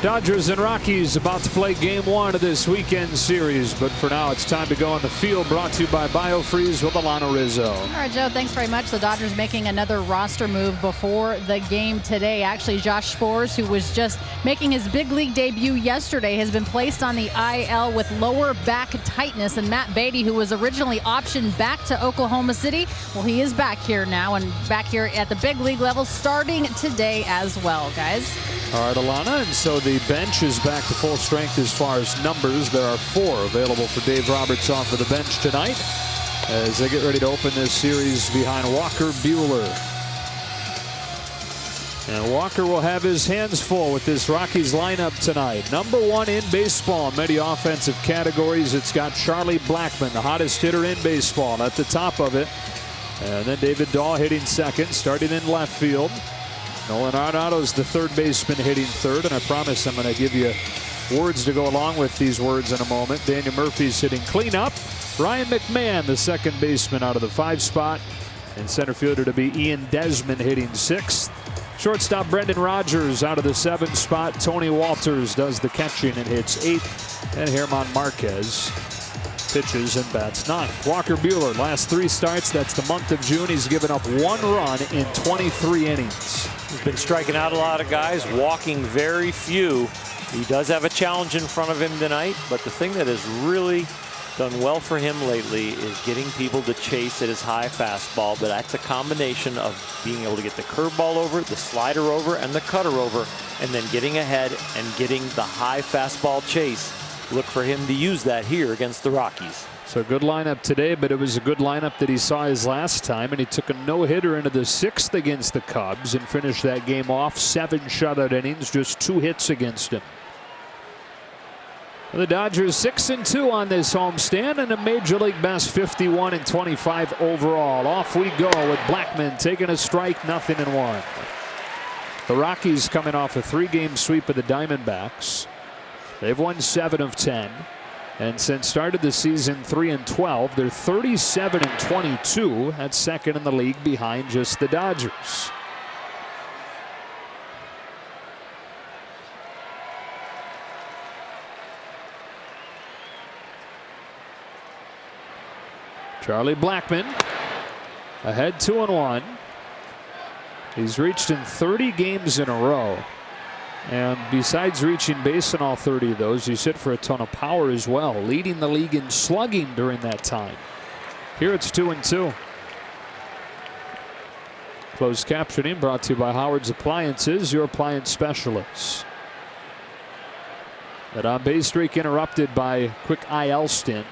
Dodgers and Rockies about to play game one of this weekend series. But for now, it's time to go on the field. Brought to you by BioFreeze with Alana Rizzo. All right, Joe, thanks very much. The Dodgers making another roster move before the game today. Actually, Josh Sborz, who was just making his big league debut yesterday, has been placed on the IL with lower back tightness. And Matt Beatty, who was originally optioned back to Oklahoma City, well, he is back here now and back here at the big league level starting today as well, guys. All right, Alana, and so the bench is back to full strength as far as numbers. There are 4 available for Dave Roberts off of the bench tonight as they get ready to open this series behind Walker Buehler. And Walker will have his hands full with this Rockies lineup tonight. Number 1 in baseball in many offensive categories. It's got Charlie Blackmon, the hottest hitter in baseball, at the top of it. And then David Dahl hitting second, starting in left field. Nolan Arenado's the third baseman hitting third, and I promise I'm going to give you words to go along with these words in a moment. Daniel Murphy's hitting cleanup. Ryan McMahon, the second baseman, out of the 5 spot. And center fielder to be Ian Desmond hitting 6th. Shortstop Brendan Rodgers out of the 7 spot. Tony Walters does the catching and hits 8th. And German Marquez pitches and bats 9th. Walker Buehler, last 3 starts. That's the month of June. He's given up 1 run in 23 innings. He's been striking out a lot of guys, walking very few. He does have a challenge in front of him tonight, but the thing that has really done well for him lately is getting people to chase at his high fastball. But that's a combination of being able to get the curveball over, the slider over, and the cutter over, and then getting ahead and getting the high fastball chase. Look for him to use that here against the Rockies. So good lineup today, but it was a good lineup that he saw his last time, and he took a no-hitter into the 6th against the Cubs and finished that game off. 7 shutout innings, just 2 hits against him. The Dodgers 6-2 on this homestand and a Major League best 51-25 overall. Off we go with Blackmon taking a strike, 0-1. The Rockies coming off a 3-game sweep of the Diamondbacks. They've won 7 of 10. And since started the season 3-12, they're 37-22. That's second in the league behind just the Dodgers. Charlie Blackmon ahead 2-1. He's reached in 30 games in a row. And besides reaching base in all 30 of those, he's hit for a ton of power as well, leading the league in slugging during that time. Here it's 2-2. Closed captioning brought to you by Howard's Appliances, your appliance specialists. That on-base streak interrupted by a quick IL stint.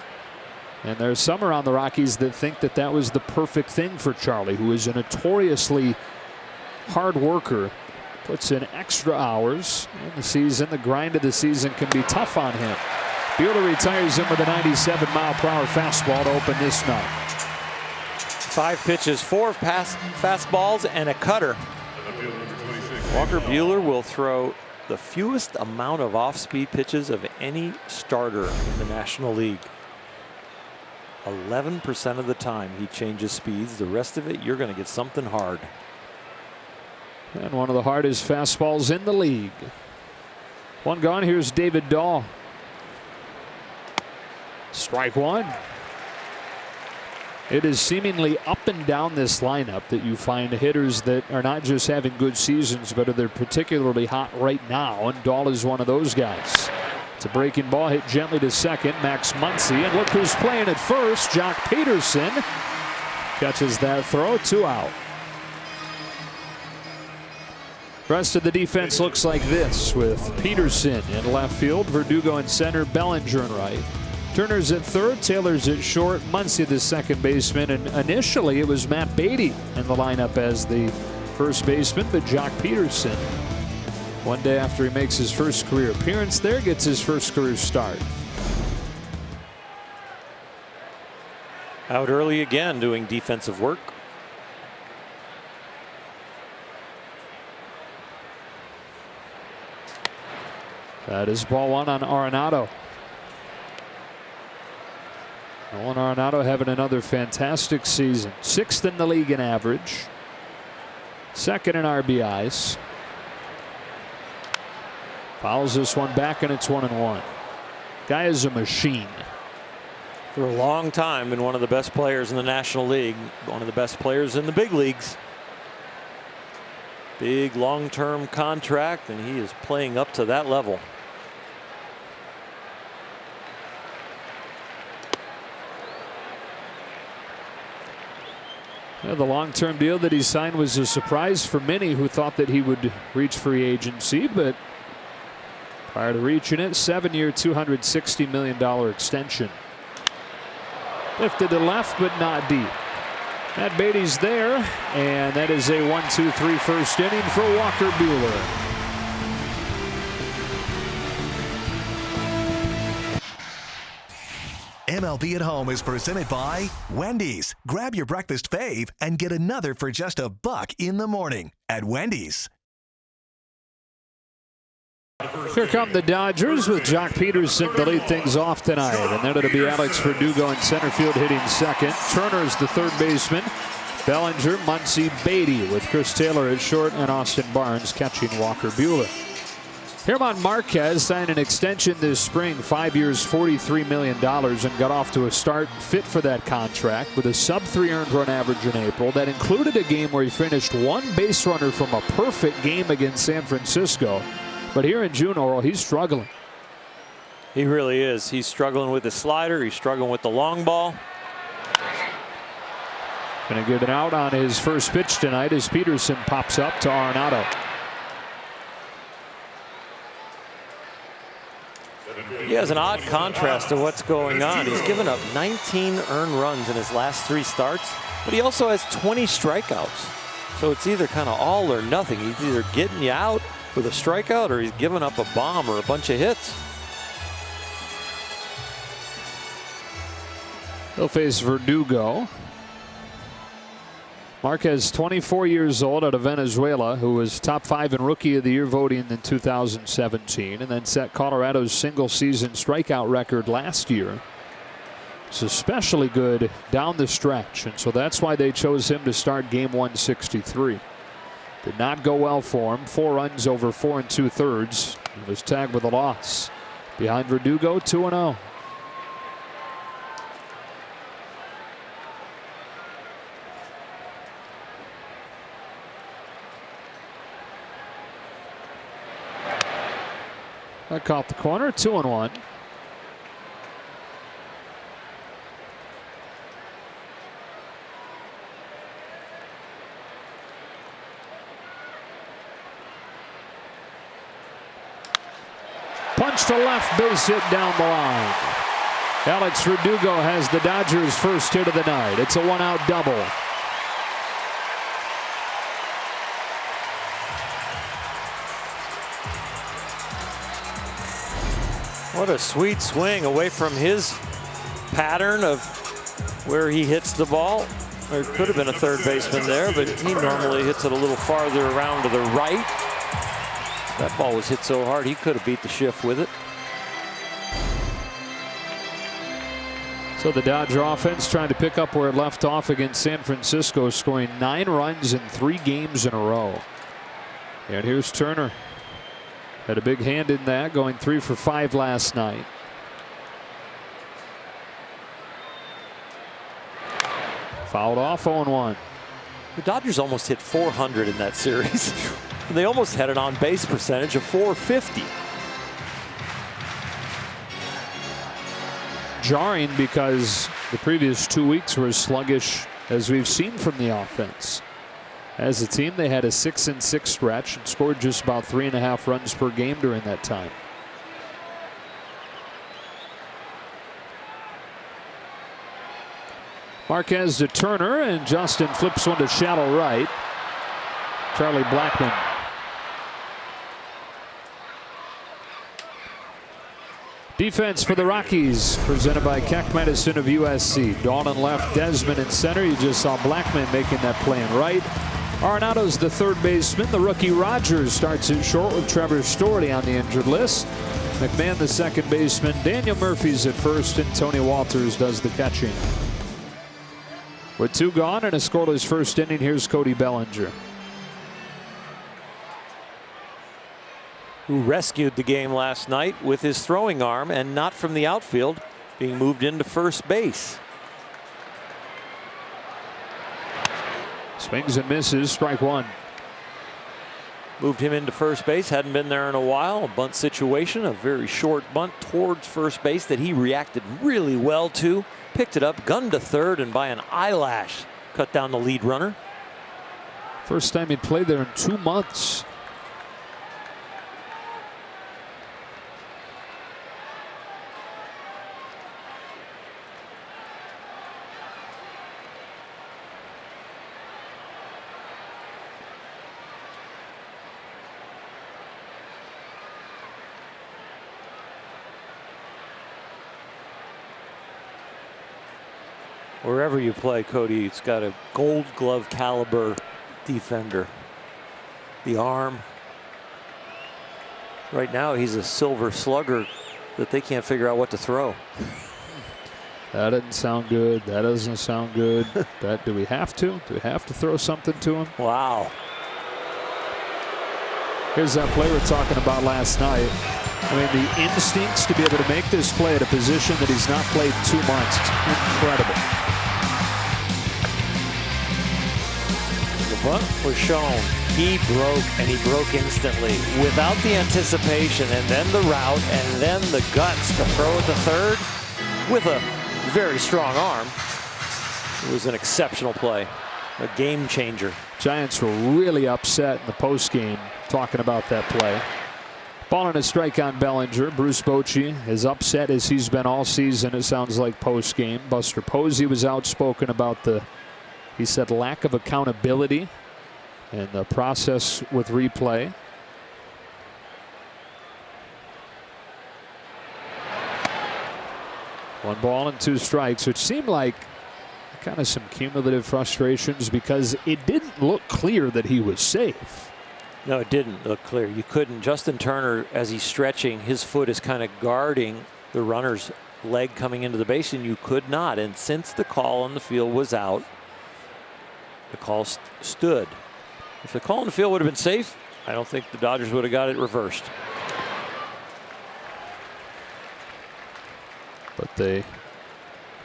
And there's some around the Rockies that think that that was the perfect thing for Charlie, who is a notoriously hard worker. Puts in extra hours in the season. The grind of the season can be tough on him. Buehler retires him with a 97-mile-per-hour fastball to open this night. 5 pitches, 4 fastballs, and a cutter. Walker Buehler will throw the fewest amount of off-speed pitches of any starter in the National League. 11% of the time he changes speeds. The rest of it, you're going to get something hard. And one of the hardest fastballs in the league. 1 gone. Here's David Dahl. Strike 1. It is seemingly up and down this lineup that you find hitters that are not just having good seasons, but they're particularly hot right now. And Dahl is one of those guys. It's a breaking ball hit gently to second. Max Muncy. And look who's playing at first. Jock Peterson catches that throw. 2 out. Rest of the defense looks like this with Peterson in left field, Verdugo in center, Bellinger in right. Turner's at third, Taylor's at short, Muncy the second baseman, and initially it was Matt Beatty in the lineup as the first baseman, but Jock Peterson, one day after he makes his first career appearance there, gets his first career start. Out early again doing defensive work. That is ball 1 on Arenado. Nolan Arenado having another fantastic season. 6th in the league in average. 2nd in RBIs. Fouls this one back, and it's 1-1. Guy is a machine. For a long time, been one of the best players in the National League, one of the best players in the big leagues. Big long-term contract, and he is playing up to that level. Yeah, the long-term deal that he signed was a surprise for many who thought that he would reach free agency, but prior to reaching it, 7-year, $260 million extension. Lifted to left, but not deep. Matt Beatty's there, and that is a 1-2-3 first inning for Walker Buehler. MLB at Home is presented by Wendy's. Grab your breakfast fave and get another for just $1 in the morning at Wendy's. Here come the Dodgers with Jock Peterson to lead things off tonight. And then it'll be Alex Verdugo in center field hitting second. Turner's the third baseman. Bellinger, Muncy, Beatty with Chris Taylor at short and Austin Barnes catching Walker Buehler. German Marquez signed an extension this spring, 5 years, $43 million, and got off to a start fit for that contract with a sub-3 earned run average in April. That included a game where he finished one base runner from a perfect game against San Francisco. But here in June, Oral, he's struggling. He really is. He's struggling with the slider. He's struggling with the long ball. Going to get it out on his first pitch tonight as Peterson pops up to Arenado. He has an odd contrast to what's going on. He's given up 19 earned runs in his last 3 starts, but he also has 20 strikeouts. So it's either kind of all or nothing. He's either getting you out with a strikeout or he's giving up a bomb or a bunch of hits. He'll face Verdugo. Marquez, 24 years old, out of Venezuela, who was top 5 in Rookie of the Year voting in 2017, and then set Colorado's single-season strikeout record last year. It's especially good down the stretch, and so that's why they chose him to start game 163. Did not go well for him. 4 runs over 4 2/3. He was tagged with a loss. Behind Verdugo, 2-0. That caught the corner, 2-1. Punch to left, base hit down the line. Alex Verdugo has the Dodgers' first hit of the night. It's a 1-out double. What a sweet swing away from his pattern of where he hits the ball. There could have been a third baseman there, but he normally hits it a little farther around to the right. That ball was hit so hard he could have beat the shift with it. So the Dodger offense trying to pick up where it left off against San Francisco, scoring 9 runs in 3 games in a row. And here's Turner. Had a big hand in that, going 3 for 5 last night. Fouled off, 0-1. The Dodgers almost hit 400 in that series. They almost had an on-base percentage of 450. Jarring because the previous 2 weeks were as sluggish as we've seen from the offense. As a team, they had a 6-6 stretch and scored just about 3.5 runs per game during that time. Marquez to Turner, and Justin flips one to shallow right. Charlie Blackmon. Defense for the Rockies, presented by Keck Medicine of USC. Dawn in left, Desmond in center. You just saw Blackmon making that play in right. Arenado's the third baseman. The rookie Rogers starts in short with Trevor Story on the injured list. McMahon the second baseman. Daniel Murphy's at first, and Tony Walters does the catching. With 2 gone and a scoreless first inning, here's Cody Bellinger. who rescued the game last night with his throwing arm and not from the outfield, being moved into first base. Swings and misses, strike one. Moved him into first base, hadn't been there in a while. A bunt situation, a very short bunt towards first base that he reacted really well to. Picked it up, gunned to third, and by an eyelash cut down the lead runner. First time he'd played there in 2 months. Wherever you play, Cody, it's got a gold glove caliber defender. The arm. Right now he's a silver slugger that they can't figure out what to throw. That doesn't sound good. That doesn't sound good. Do we have to? Do we have to throw something to him? Wow. Here's that play we were talking about last night. I mean, the instincts to be able to make this play at a position that he's not played 2 months. It's incredible. The bunt was shown. He broke, and he broke instantly without the anticipation, and then the route, and then the guts to throw at the third with a very strong arm. It was an exceptional play, a game changer. Giants were really upset in the postgame talking about that play. Ball and a strike on Bellinger. Bruce Bochy as upset as he's been all season, it sounds like, postgame. Buster Posey was outspoken about he said, lack of accountability and the process with replay. One ball and 2 strikes, which seemed like kind of some cumulative frustrations because it didn't look clear that he was safe. No, it didn't look clear. You couldn't. Justin Turner, as he's stretching, his foot is kind of guarding the runner's leg coming into the base, and you could not. And since the call on the field was out, the call stood. If the call on the field would have been safe, I don't think the Dodgers would have got it reversed. But they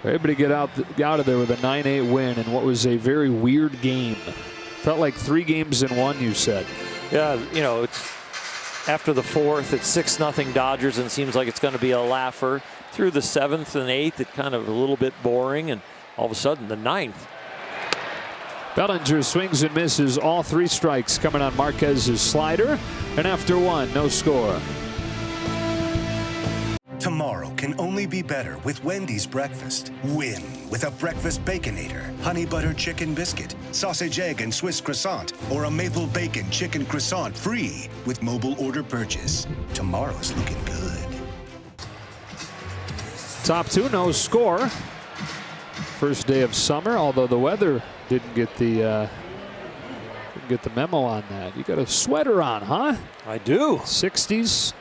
were able to get out of there with a 9-8 win in what was a very weird game. Felt like 3 games in one, you said. Yeah, you know, it's after the 4th, it's 6-0 Dodgers, and it seems like it's going to be a laugher. Through the 7th and 8th, it kind of a little bit boring, and all of a sudden the 9th. Bellinger swings and misses, all 3 strikes coming on Marquez's slider, and after 1, no score. Tomorrow can only be better with Wendy's breakfast. Win with a breakfast Baconator, honey butter chicken biscuit, sausage egg and Swiss croissant, or a maple bacon chicken croissant free with mobile order purchase. Tomorrow's looking good. Top 2, no score. First day of summer, although the weather didn't get the memo on that. You got a sweater on, huh? I do. 60s.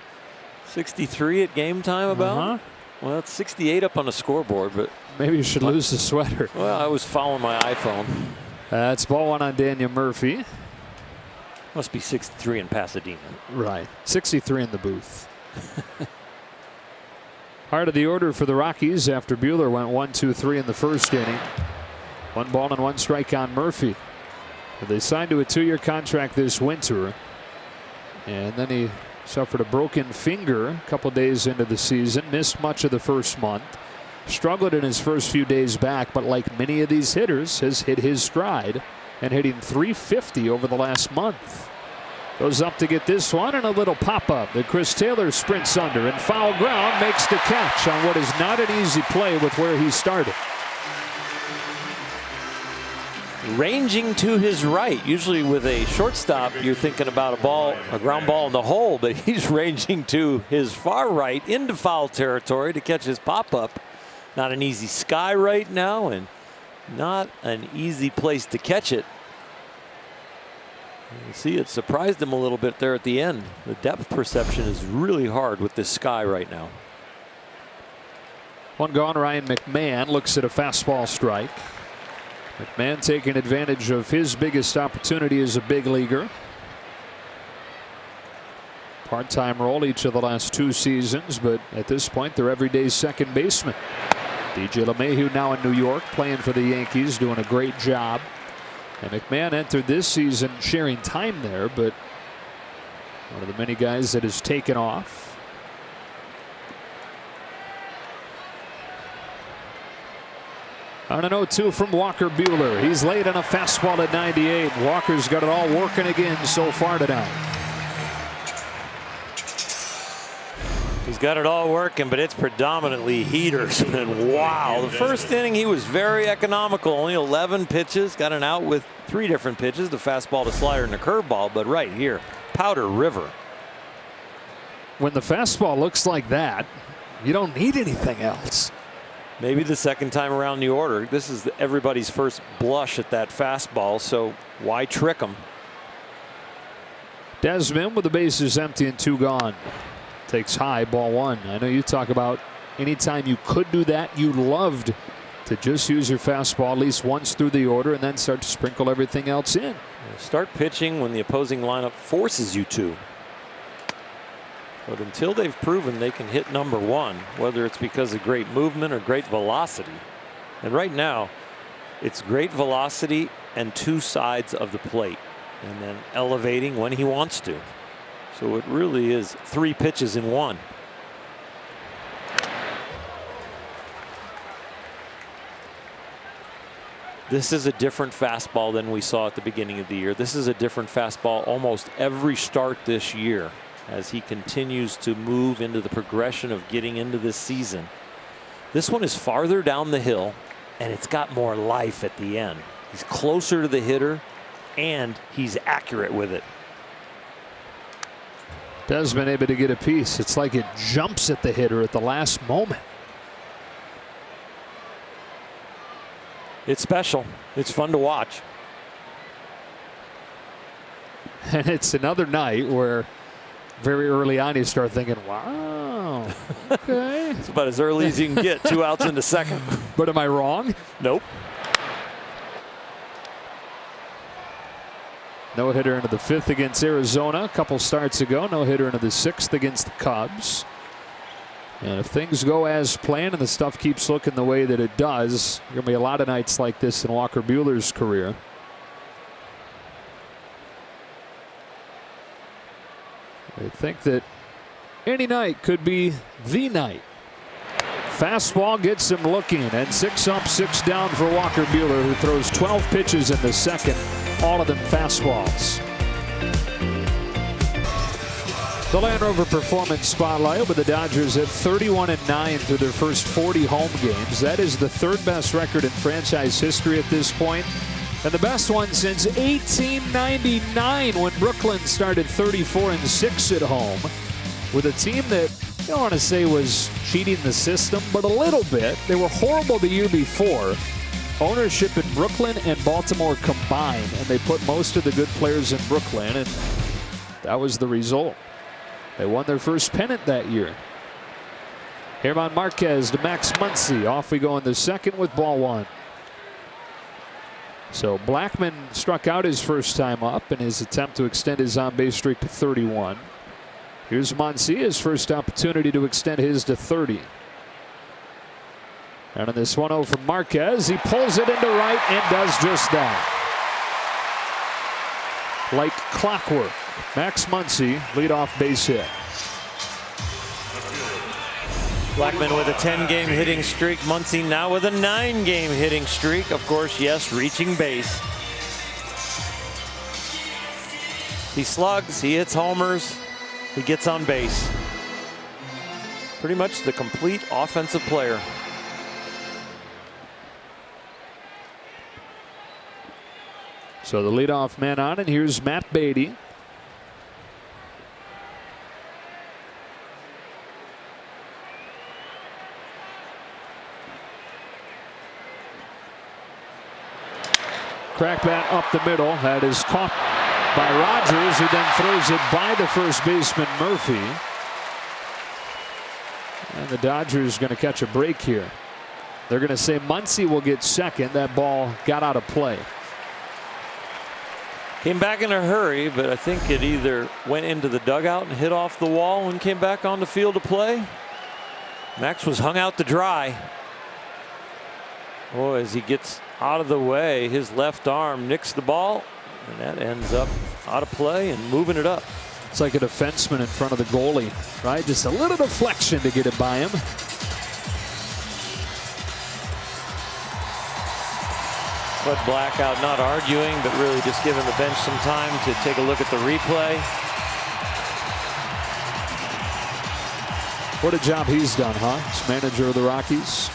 63 at game time about. Well, it's 68 up on the scoreboard, but maybe you should lose the sweater. Well, I was following my iPhone. That's ball 1 on Daniel Murphy. Must be 63 in Pasadena. Right. 63 in the booth. Heart of the order for the Rockies after Buehler went 1-2-3 in the first inning. 1 ball and 1 strike on Murphy. They signed to a 2-year contract this winter, and then he suffered a broken finger a couple days into the season, missed much of the first month, struggled in his first few days back, but like many of these hitters, has hit his stride and hitting .350 over the last month. Goes up to get this one, and a little pop-up that Chris Taylor sprints under, and foul ground makes the catch on what is not an easy play with where he started. Ranging to his right. Usually with a shortstop, you're thinking about a ground ball in the hole, but he's ranging to his far right into foul territory to catch his pop-up. Not an easy sky right now, and not an easy place to catch it. You see, it surprised him a little bit there at the end. The depth perception is really hard with this sky right now. 1 gone. Ryan McMahon looks at a fastball strike. McMahon taking advantage of his biggest opportunity as a big leaguer. Part-time role each of the last 2 seasons, but at this point they're everyday second baseman. DJ LeMahieu now in New York playing for the Yankees, doing a great job. And McMahon entered this season sharing time there, but one of the many guys that has taken off. On an 0-2 from Walker Buehler. He's late on a fastball at 98. Walker's got it all working again so far tonight. He's got it all working, but it's predominantly heaters. And wow, the first inning he was very economical. Only 11 pitches, got an out with 3 different pitches, the fastball, the slider, and the curveball. But right here, Powder River. When the fastball looks like that, you don't need anything else. Maybe the second time around the order. This is everybody's first blush at that fastball, so why trick him? Desmond with the bases empty and 2 gone. Takes high, ball 1. I know you talk about anytime you could do that, you loved to just use your fastball at least once through the order and then start to sprinkle everything else in. Start pitching when the opposing lineup forces you to. But until they've proven they can hit number 1, whether it's because of great movement or great velocity. And right now, it's great velocity and 2 sides of the plate. And then elevating when he wants to. So it really is 3 pitches in 1. This is a different fastball than we saw at the beginning of the year. This is a different fastball almost every start this year, as he continues to move into the progression of getting into this season. This one is farther down the hill, and it's got more life at the end. He's closer to the hitter, and he's accurate with it. Desmond able to get a piece. It's like it jumps at the hitter at the last moment. It's special. It's fun to watch. And it's another night where very early on you start thinking, wow, okay. It's about as early as you can get. 2 outs in the second. But am I wrong? Nope. No hitter into the 5th against Arizona a couple starts ago. No hitter into the 6th against the Cubs. And if things go as planned and the stuff keeps looking the way that it does, there are going to be a lot of nights like this in Walker Buehler's career. I think that any night could be the night. Fastball gets him looking, and 6 up, 6 down for Walker Buehler, who throws 12 pitches in the second, all of them fastballs. The Land Rover Performance Spotlight with the Dodgers at 31-9 through their first 40 home games. That is the 3rd best record in franchise history at this point, and the best one since 1899 when Brooklyn started 34-6 at home with a team that I don't want to say was cheating the system, but a little bit. They were horrible the year before. Ownership in Brooklyn and Baltimore combined, and they put most of the good players in Brooklyn, and that was the result. They won their first pennant that year. German Marquez to Max Muncy. Off we go in the second with ball 1. So Blackmon struck out his first time up in his attempt to extend his on-base streak to 31. Here's Muncy, his first opportunity to extend his to 30. And on this 1-0 from Marquez, he pulls it into right and does just that. Like clockwork, Max Muncy, leadoff base hit. Blackmon with a 10-game hitting streak. Muncy now with a 9-game hitting streak. Of course, yes, reaching base. He slugs, he hits homers, he gets on base. Pretty much the complete offensive player. So the leadoff man on, and here's Matt Beatty. Crack bat up the middle. That is caught by Rogers, who then throws it by the first baseman Murphy. And the Dodgers going to catch a break here. They're going to say Muncy will get second. That ball got out of play. Came back in a hurry, but I think it either went into the dugout and hit off the wall and came back on the field to play. Max was hung out to dry. Oh, as he gets out of the way, his left arm nicks the ball, and that ends up out of play and moving it up. It's like a defenseman in front of the goalie, right? Just a little deflection to get it by him. But Black out not arguing, but really just giving the bench some time to take a look at the replay. What a job he's done, huh? As manager of the Rockies.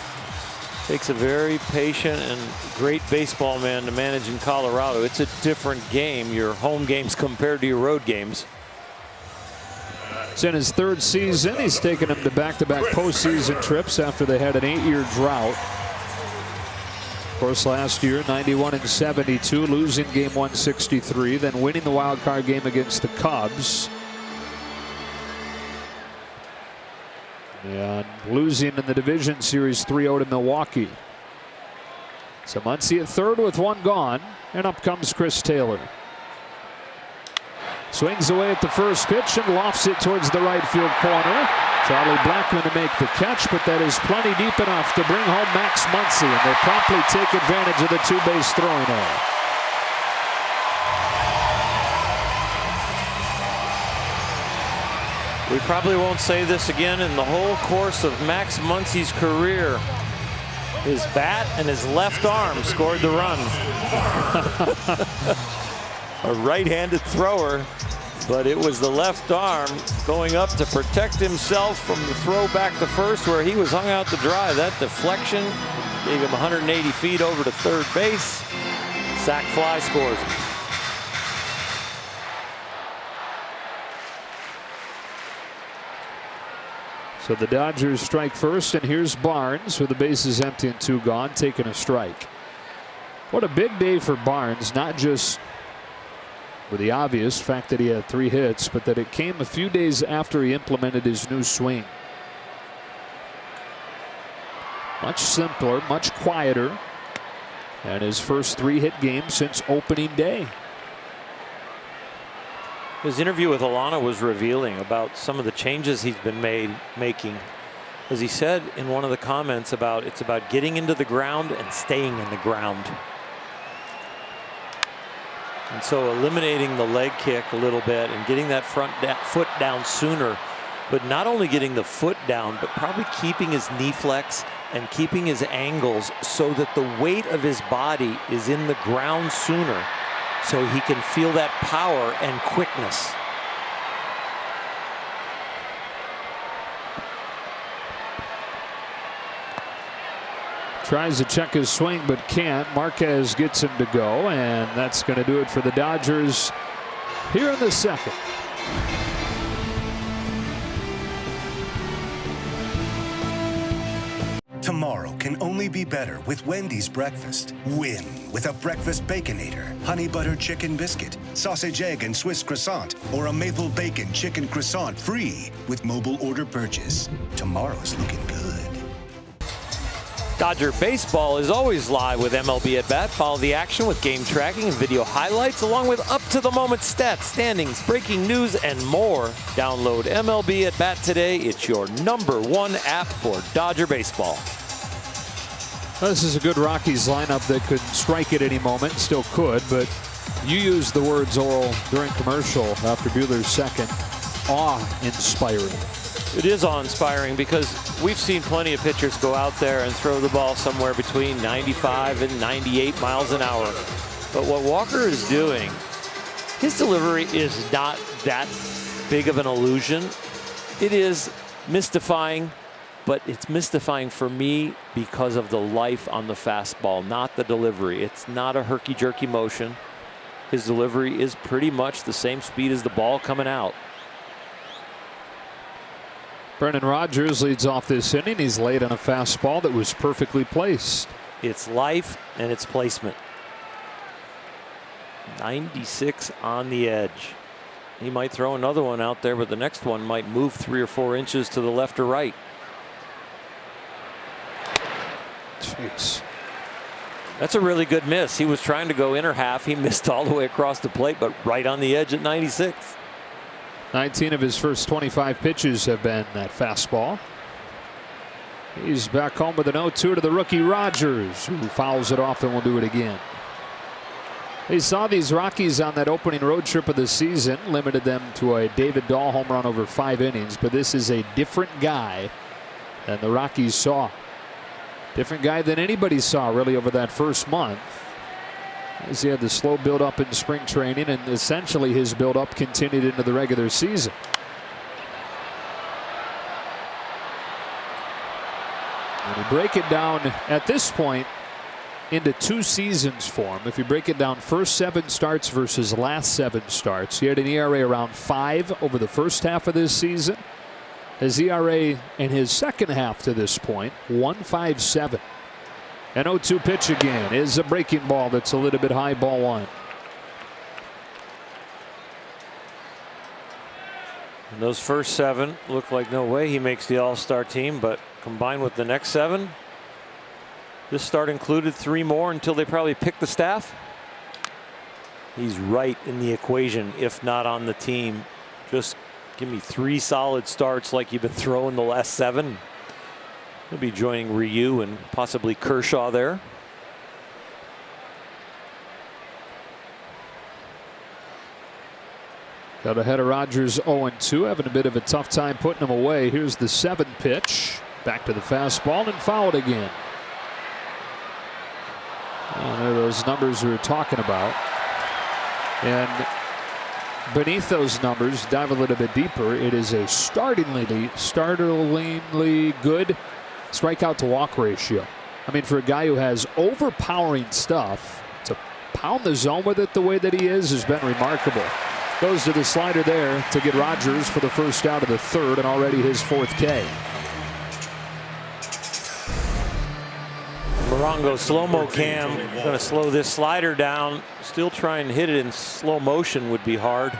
Takes a very patient and great baseball man to manage in Colorado. It's a different game, your home games compared to your road games. It's in his 3rd season. He's taken them to back-to-back postseason trips after they had an 8-year drought. Of course, last year, 91 and 72, losing game 163, then winning the wild card game against the Cubs. And losing in the division series 3-0 to Milwaukee. So Muncy at 3rd with 1 gone, and up comes Chris Taylor. Swings away at the first pitch and lofts it towards the right field corner. Charlie Blackmon to make the catch, but that is plenty deep enough to bring home Max Muncy, and they promptly take advantage of the 2-base throwing error. We probably won't say this again in the whole course of Max Muncy's career. His bat and his left arm scored the run. A right-handed thrower, but it was the left arm going up to protect himself from the throw back to first where he was hung out to dry. That deflection gave him 180 feet over to 3rd base. Sac fly scores. So the Dodgers strike first, and here's Barnes with the bases empty and 2 gone, taking a strike. What a big day for Barnes, not just with the obvious fact that he had 3 hits, but that it came a few days after he implemented his new swing. Much simpler, much quieter, and his first 3-hit game since opening day. His interview with Alana was revealing about some of the changes he's been making. As he said in one of the comments about it's about getting into the ground and staying in the ground. And so eliminating the leg kick a little bit and getting that foot down sooner, but not only getting the foot down, but probably keeping his knee flex and keeping his angles so that the weight of his body is in the ground sooner, so he can feel that power and quickness. Tries to check his swing but can't. Marquez gets him to go, and that's going to do it for the Dodgers here in the 2nd. Tomorrow can only be better with Wendy's breakfast. Win with a breakfast Baconator, honey butter chicken biscuit, sausage egg and Swiss croissant, or a maple bacon chicken croissant free with mobile order purchase. Tomorrow's looking good. Dodger baseball is always live with MLB at Bat. Follow the action with game tracking and video highlights, along with up-to-the-moment stats, standings, breaking news, and more. Download MLB at Bat today. It's your #1 app for Dodger baseball. This is a good Rockies lineup that could strike at any moment. Still could, but you used the words, Oral, during commercial after Buehler's 2nd. Awe-inspiring. It is awe-inspiring because we've seen plenty of pitchers go out there and throw the ball somewhere between 95 and 98 miles an hour. But what Walker is doing, his delivery is not that big of an illusion. It is mystifying, but it's mystifying for me because of the life on the fastball, not the delivery. It's not a herky-jerky motion. His delivery is pretty much the same speed as the ball coming out. Brendan Rodgers leads off this inning. He's late on a fastball that was perfectly placed. It's life and its placement. 96 on the edge. He might throw another one out there, but the next one might move 3 or 4 inches to the left or right. Jeez. That's a really good miss. He was trying to go inner half. He missed all the way across the plate, but right on the edge at 96. 19 of his first 25 pitches have been that fastball. He's back home with an 0-2 to the rookie Rogers, who fouls it off and will do it again. They saw these Rockies on that opening road trip of the season, limited them to a David Dahl home run over 5 innings, but this is a different guy than the Rockies saw. Different guy than anybody saw really over that first month, as he had the slow build up in spring training, and essentially his build up continued into the regular season. When you break it down at this point into 2 seasons for him, if you break it down first 7 starts versus last 7 starts, he had an ERA around 5 over the first half of this season. His ERA in his second half to this point, 1.57. An 0-2 pitch again is a breaking ball that's a little bit high, ball 1. And those first 7 look like no way he makes the All-Star team, but combined with the next 7, this start included 3 more until they probably pick the staff. He's right in the equation, if not on the team. Just give me 3 solid starts like you've been throwing the last 7. He'll be joining Ryu and possibly Kershaw there. Got ahead of Rogers 0-2, having a bit of a tough time putting him away. Here's the 7th pitch. Back to the fastball and fouled again. Oh, there are those numbers we were talking about. And beneath those numbers, dive a little bit deeper, it is a startlingly good strikeout to walk ratio. I mean, for a guy who has overpowering stuff, to pound the zone with it the way that he is has been remarkable. Goes to the slider there to get Rogers for the first out of the 3rd, and already his 4th K. Morongo slow-mo cam going to slow this slider down. Still trying to hit it in slow motion would be hard.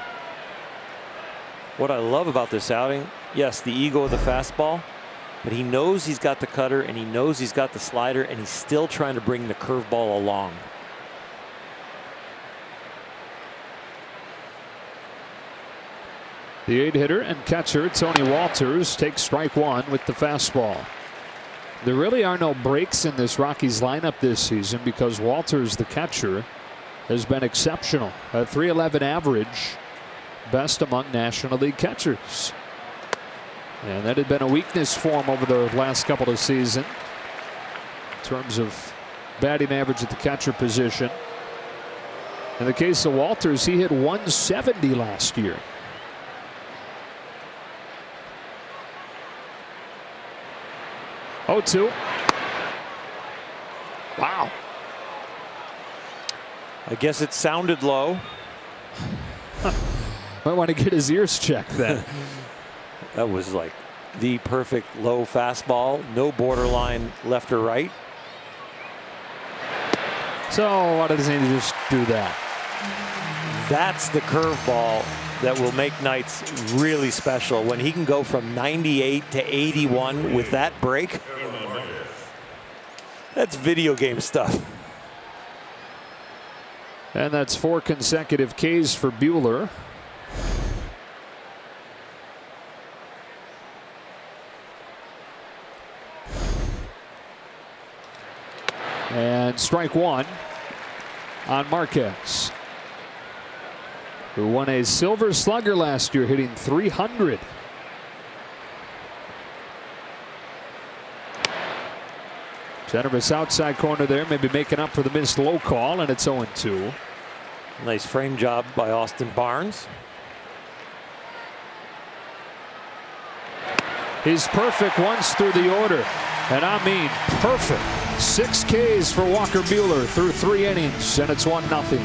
What I love about this outing, yes, the ego of the fastball, but he knows he's got the cutter and he knows he's got the slider, and he's still trying to bring the curveball along. The 8-hitter and catcher Tony Walters takes strike 1 with the fastball. There really are no breaks in this Rockies lineup this season because Walters, the catcher, has been exceptional. A .311 average, best among National League catchers. And that had been a weakness for him over the last couple of seasons in terms of batting average at the catcher position. In the case of Walters, he hit .170 last year. Oh, 2. Wow. I guess it sounded low. Might want to get his ears checked then. That was like the perfect low fastball. No borderline left or right. So why doesn't he just do that? That's the curveball that will make nights really special. When he can go from 98 to 81 with that break. That's video game stuff. And that's 4 consecutive Ks for Buehler. And strike 1 on Marquez, who won a Silver Slugger last year, hitting .300. Generous outside corner there, maybe making up for the missed low call, and it's 0-2. Nice frame job by Austin Barnes. He's perfect once through the order, and I mean perfect. 6 Ks for Walker Buehler through 3 innings, and it's 1-0.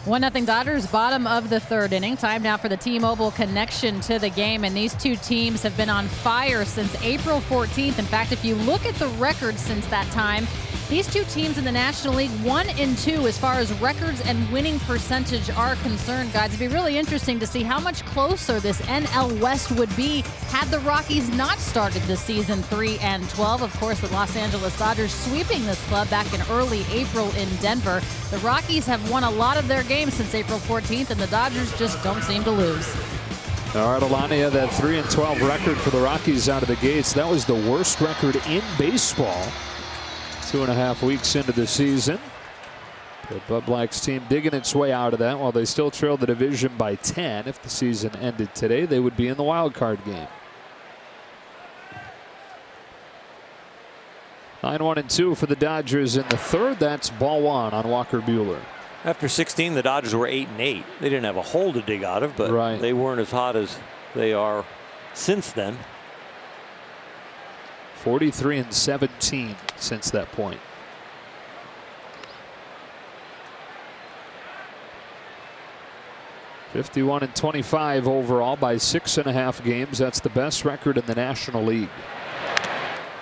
1-0 Dodgers, bottom of the 3rd inning. Time now for the T-Mobile connection to the game, and these 2 teams have been on fire since April 14th. In fact, if you look at the record since that time, These two teams in the National League, 1-2 as far as records and winning percentage are concerned, guys. It'd be really interesting to see how much closer this NL West would be had the Rockies not started the season 3-12. Of course, the Los Angeles Dodgers sweeping this club back in early April in Denver. The Rockies have won a lot of their games since April 14th, and the Dodgers just don't seem to lose. All right, Alania, that 3-12 record for the Rockies out of the gates. That was the worst record in baseball 2.5 weeks into the season. The Bud Black's team digging its way out of that while they still trail the division by 10. If the season ended today, they would be in the wild card game. 9-1-2 for the Dodgers in the third. That's ball one on Walker Buehler. After 16, the Dodgers were 8-8. They didn't have a hole to dig out of, but they weren't as hot as they are since then. 43-17 since that point. (51-25) overall by 6.5 games. That's the best record in the National League.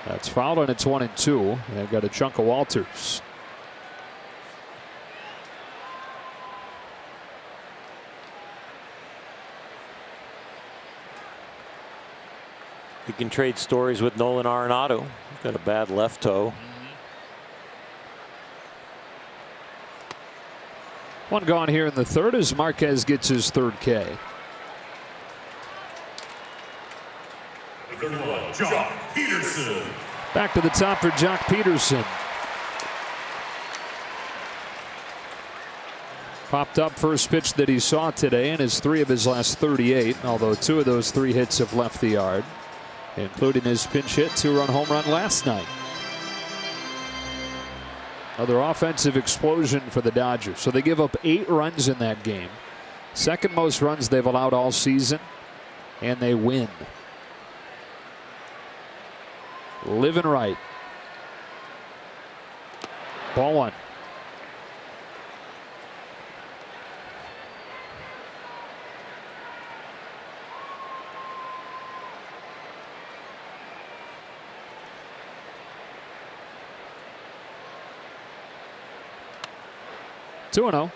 That's fouled, and it's 1-2. They've got a chunk of Walters. You can trade stories with Nolan Arenado. He's got a bad left toe. One gone here in the third as Marquez gets his third K. Jock Peterson. Back to the top for Jock Peterson. Popped up first pitch that he saw today, and is 3 of his last 38, although 2 of those 3 hits have left the yard, including his pinch hit 2-run home run last night. Another offensive explosion for the Dodgers. So they give up 8 runs in that game. Second most runs they've allowed all season, and they win. Living right. Ball one. Two and 0.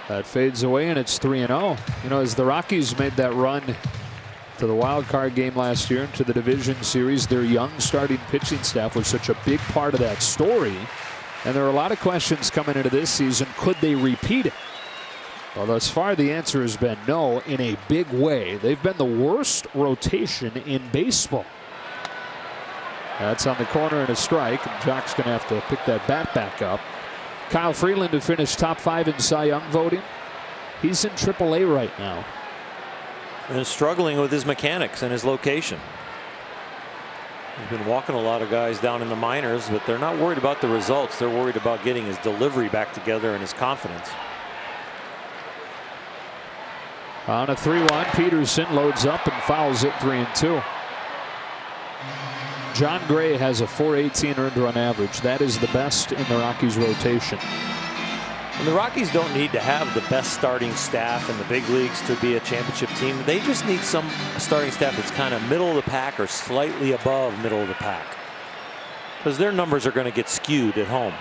That fades away, and it's 3-0. You know, as the Rockies made that run to the wild card game last year into the division series, their young starting pitching staff was such a big part of that story. And there are a lot of questions coming into this season. Could they repeat it? Well, thus far, the answer has been no in a big way. They've been the worst rotation in baseball. That's on the corner and a strike. And Jock's going to have to pick that bat back up. Kyle Freeland to finish top 5 in Cy Young voting. He's in AAA right now. And struggling with his mechanics and his location. He's been walking a lot of guys down in the minors, but they're not worried about the results. They're worried about getting his delivery back together and his confidence. On a 3-1, Peterson loads up and fouls it 3-2. John Gray has a .418 earned run average. That is the best in the Rockies rotation. And the Rockies don't need to have the best starting staff in the big leagues to be a championship team. They just need some starting staff that's kind of middle of the pack or slightly above middle of the pack, because their numbers are going to get skewed at home.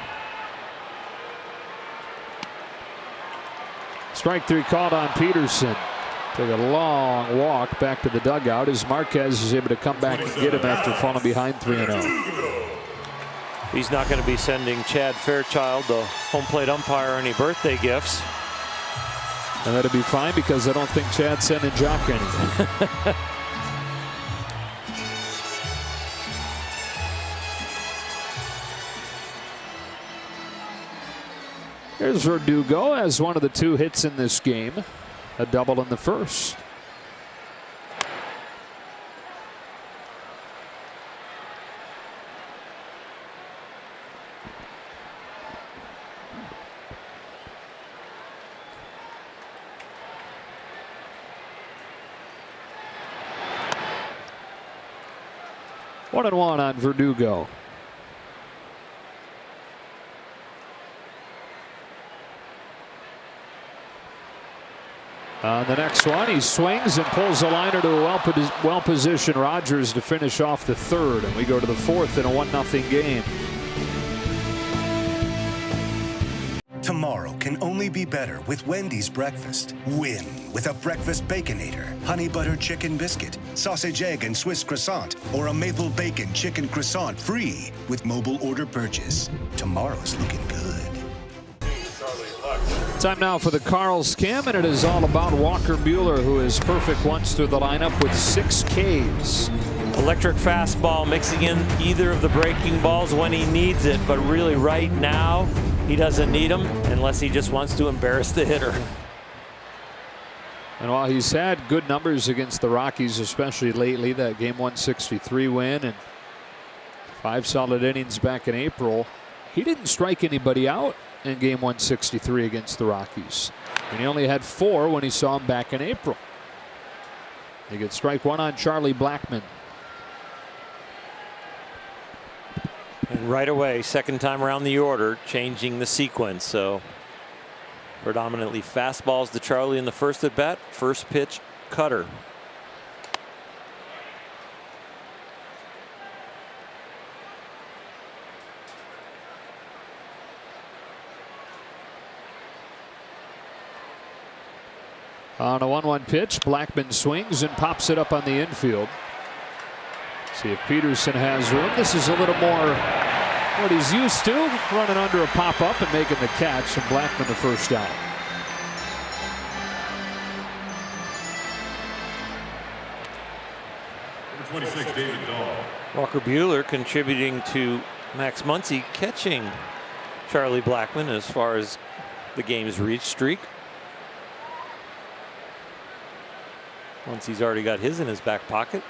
Strike 3 called on Peterson. Took a long walk back to the dugout as Marquez is able to come back and get him after falling behind 3-0. He's not going to be sending Chad Fairchild, the home plate umpire, any birthday gifts. And that'll be fine, because I don't think Chad's sending Jock anything. Here's Verdugo as one of the 2 hits in this game. A double in the first. 1-1 on Verdugo. On the next one, he swings and pulls the liner to a well-positioned Rogers to finish off the third, and we go to the fourth in a 1-0 game. Tomorrow can only be better with Wendy's breakfast. Win with a breakfast Baconator, honey butter chicken biscuit, sausage egg and Swiss croissant, or a maple bacon chicken croissant free with mobile order purchase. Tomorrow's looking good. Time now for the Carl's Cam, and it is all about Walker Buehler, who is perfect once through the lineup with 6 Ks. Electric fastball, mixing in either of the breaking balls when he needs it, but really right now he doesn't need them unless he just wants to embarrass the hitter. And while he's had good numbers against the Rockies, especially lately, that game 163 win and 5 solid innings back in April, he didn't strike anybody out in game 163 against the Rockies. And he only had 4 when he saw him back in April. They get strike 1 on Charlie Blackmon. And right away, second time around the order, changing the sequence. So predominantly fastballs to Charlie in the first at bat. First pitch, cutter. On a 1-1 pitch, Blackmon swings and pops it up on the infield. See if Peterson has room. This is a little more what he's used to, running under a pop-up and making the catch, and Blackmon the first out. Number 26, David Dahl. Walker Buehler contributing to Max Muncy catching Charlie Blackmon as far as the game's reach streak. Once he's already got his in his back pocket,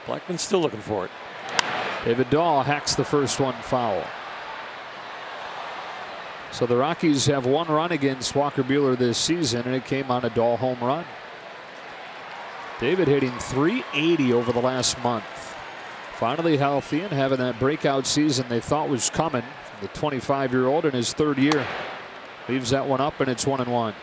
Blackman's still looking for it. David Dahl hacks the first one foul. So the Rockies have 1 run against Walker Buehler this season, and it came on a Dahl home run. David hitting .380 over the last month. Finally healthy and having that breakout season they thought was coming. The 25-year-old in his 3rd year leaves that one up, and it's 1-1.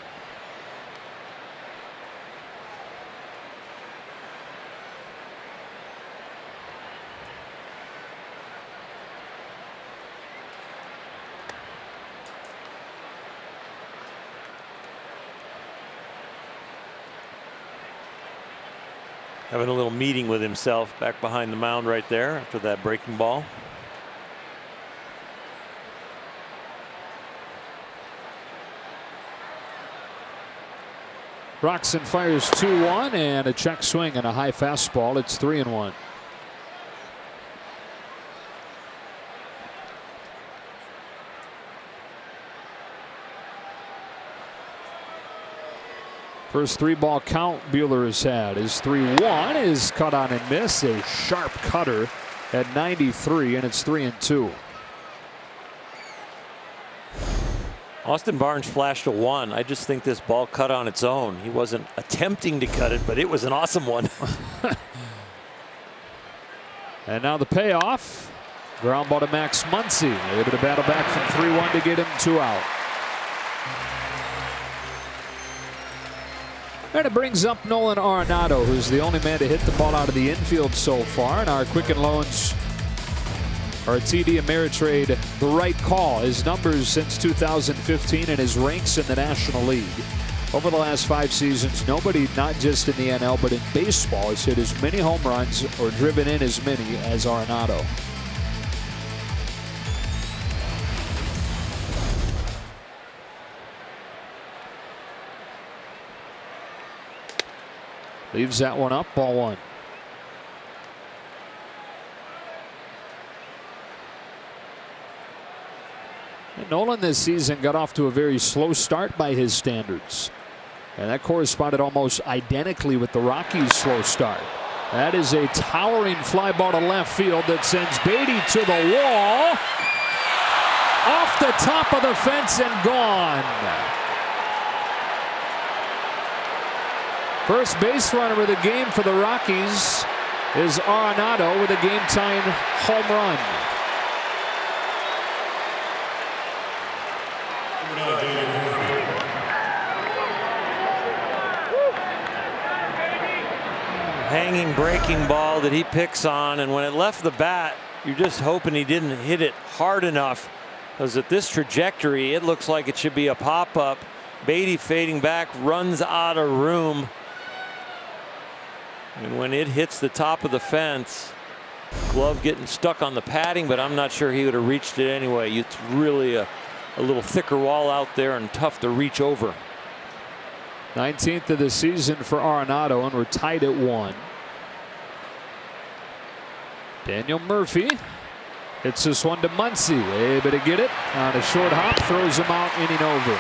Having a little meeting with himself back behind the mound right there after that breaking ball. Roxon fires 2-1 and a check swing and a high fastball. It's 3-1. First 3-ball count Buehler has had. His 3-1 is cut on and miss. A sharp cutter at 93, and it's 3-2. Austin Barnes flashed a 1. I just think this ball cut on its own. He wasn't attempting to cut it, but it was an awesome one. And now the payoff. Ground ball to Max Muncy. Able to battle back from 3-1 to get him 2 out. And it brings up Nolan Arenado, who's the only man to hit the ball out of the infield so far. And our Quicken Loans, our TD Ameritrade, the right call. His numbers since 2015 and his ranks in the National League. Over the last 5 seasons, nobody, not just in the NL, but in baseball, has hit as many home runs or driven in as many as Arenado. Leaves that one up, ball 1. And Nolan this season got off to a very slow start by his standards. And that corresponded almost identically with the Rockies' slow start. That is a towering fly ball to left field that sends Beatty to the wall. Off the top of the fence and gone. First base runner of the game for the Rockies. is Arenado with a game-tying home run. Hanging breaking ball that he picks on, and when it left the bat, you're just hoping he didn't hit it hard enough, because at this trajectory it looks like it should be a pop-up. Beatty fading back, runs out of room, and when it hits the top of the fence, glove getting stuck on the padding, but I'm not sure he would have reached it anyway. It's really a little thicker wall out there and tough to reach over. 19th of the season for Arenado, and we're tied at 1. Daniel Murphy hits this one to Muncy, able to get it on a short hop, throws him out, inning over.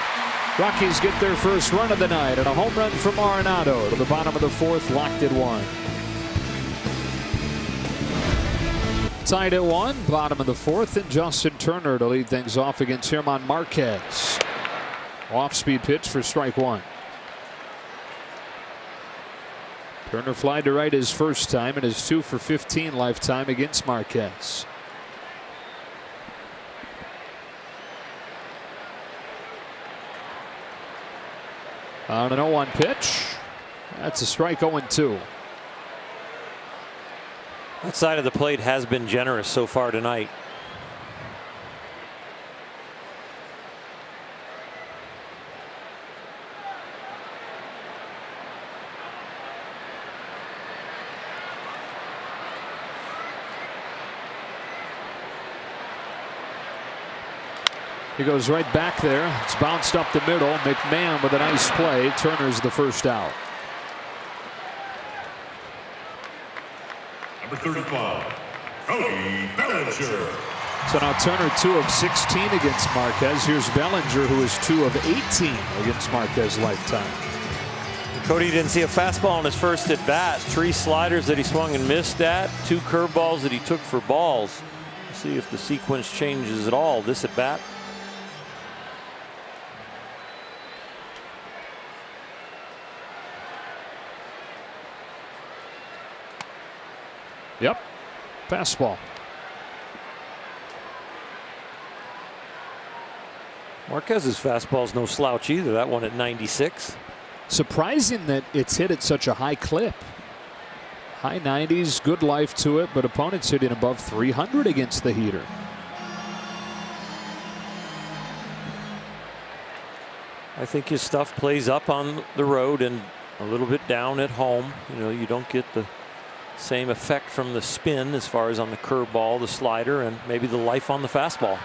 Rockies get their first run of the night, and a home run from Arenado to the bottom of the 4th, locked at 1. Tied at 1, bottom of the 4th, and Justin Turner to lead things off against German Marquez. Off-speed pitch for strike 1. Turner fly to right his first time, and is 2 for 15 lifetime against Marquez. On an 0-1 pitch. That's a strike, 0-2. That side of the plate has been generous so far tonight. He goes right back there. It's bounced up the middle. McMahon with a nice play. Turner's the first out. Number 35, Cody Bellinger. So now Turner 2 of 16 against Marquez. Here's Bellinger, who is 2 of 18 against Marquez lifetime. Cody didn't see a fastball on his first at bat. 3 sliders that he swung and missed at. 2 curveballs that he took for balls. Let's see if the sequence changes at all this at bat. Yep. Fastball. Marquez's fastball's no slouch either. That one at 96. Surprising that it's hit at such a high clip. High 90s, good life to it, but opponents hitting above 300 against the heater. I think his stuff plays up on the road and a little bit down at home. You know, you don't get the same effect from the spin as far as on the curveball, the slider, and maybe the life on the fastball.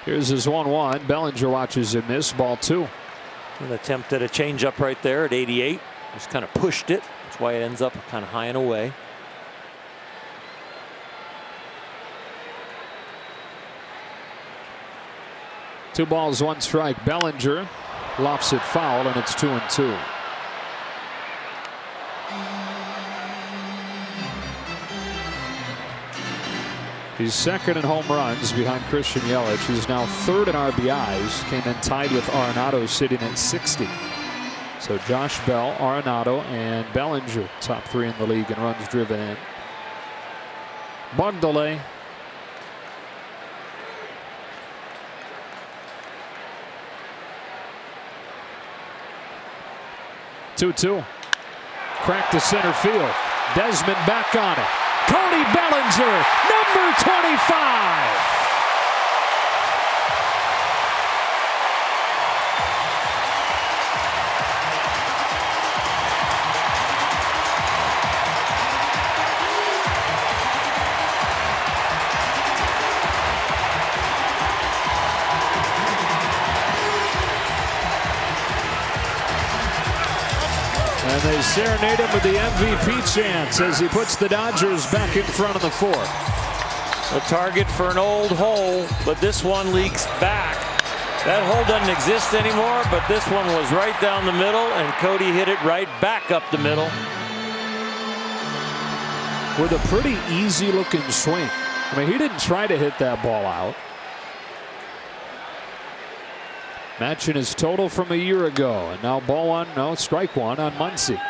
Here's his 1-1. Bellinger watches him miss. Ball 2. An attempt at a changeup right there at 88. Just kind of pushed it. That's why it ends up kind of high and away. Two balls, 1 strike. Bellinger lofts it foul, and it's 2-2. He's second in home runs behind Christian Yelich. He's now third in RBIs. Came in tied with Arenado, sitting at 60. So Josh Bell, Arenado, and Bellinger, top 3 in the league in runs driven in. Bug delay. Two. Crack to center field. Desmond back on it. Cody Bellinger, number 25. And they serenade him with the MVP chants as he puts the Dodgers back in front of the 4th. A target for an old hole, but this one leaks back. That hole doesn't exist anymore, but this one was right down the middle, and Cody hit it right back up the middle. With a pretty easy looking swing. I mean, he didn't try to hit that ball out. Matching his total from a year ago. And now ball one, no, strike one on Muncy.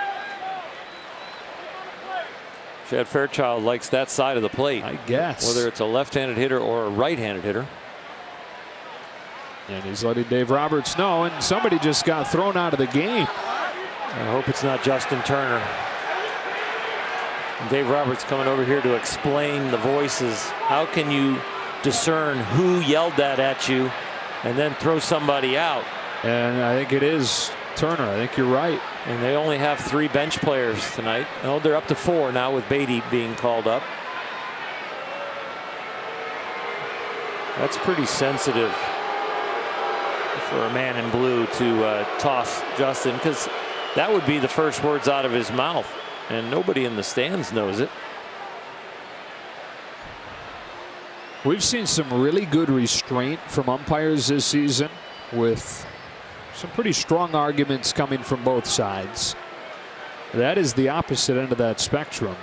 Chad Fairchild likes that side of the plate. I guess. Whether it's a left-handed hitter or a right-handed hitter. And he's letting Dave Roberts know, and somebody just got thrown out of the game. I hope it's not Justin Turner. And Dave Roberts coming over here to explain the voices. How can you discern who yelled that at you and then throw somebody out? And I think it is Turner. I think you're right. And they only have 3 bench players tonight. No, they're up to 4 now with Beatty being called up. That's pretty sensitive for a man in blue to toss Justin, because that would be the first words out of his mouth, and nobody in the stands knows it. We've seen some really good restraint from umpires this season, with some pretty strong arguments coming from both sides. That is the opposite end of that spectrum.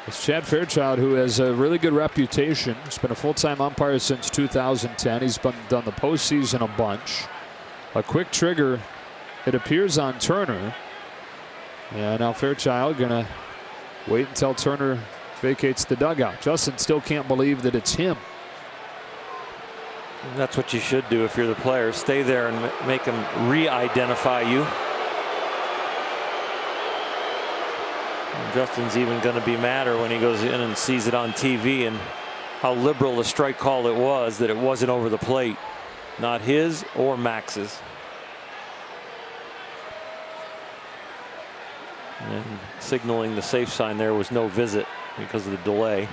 It's Chad Fairchild, who has a really good reputation. He's been a full-time umpire since 2010. He's done the postseason a bunch. A quick trigger, it appears, on Turner. And now Fairchild gonna wait until Turner vacates the dugout. Justin still can't believe that it's him. That's what you should do if you're the player. Stay there and make him re-identify you. And Justin's even going to be madder when he goes in and sees it on TV and how liberal a strike call it was, that it wasn't over the plate. Not his or Max's. And signaling the safe sign there was no visit because of the delay.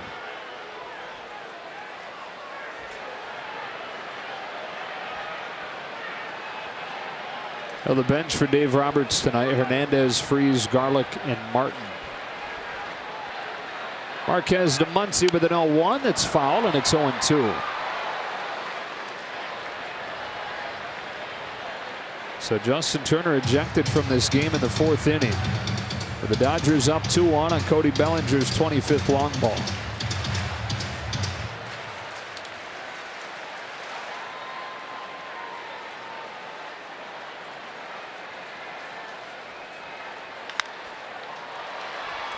Well, the bench for Dave Roberts tonight: Hernandez, Freese, Garlick, and Martin. Marquez to Muncy with an 0-1. That's foul, and it's 0-2. So Justin Turner ejected from this game in the 4th inning. With the Dodgers up 2-1 on Cody Bellinger's 25th long ball.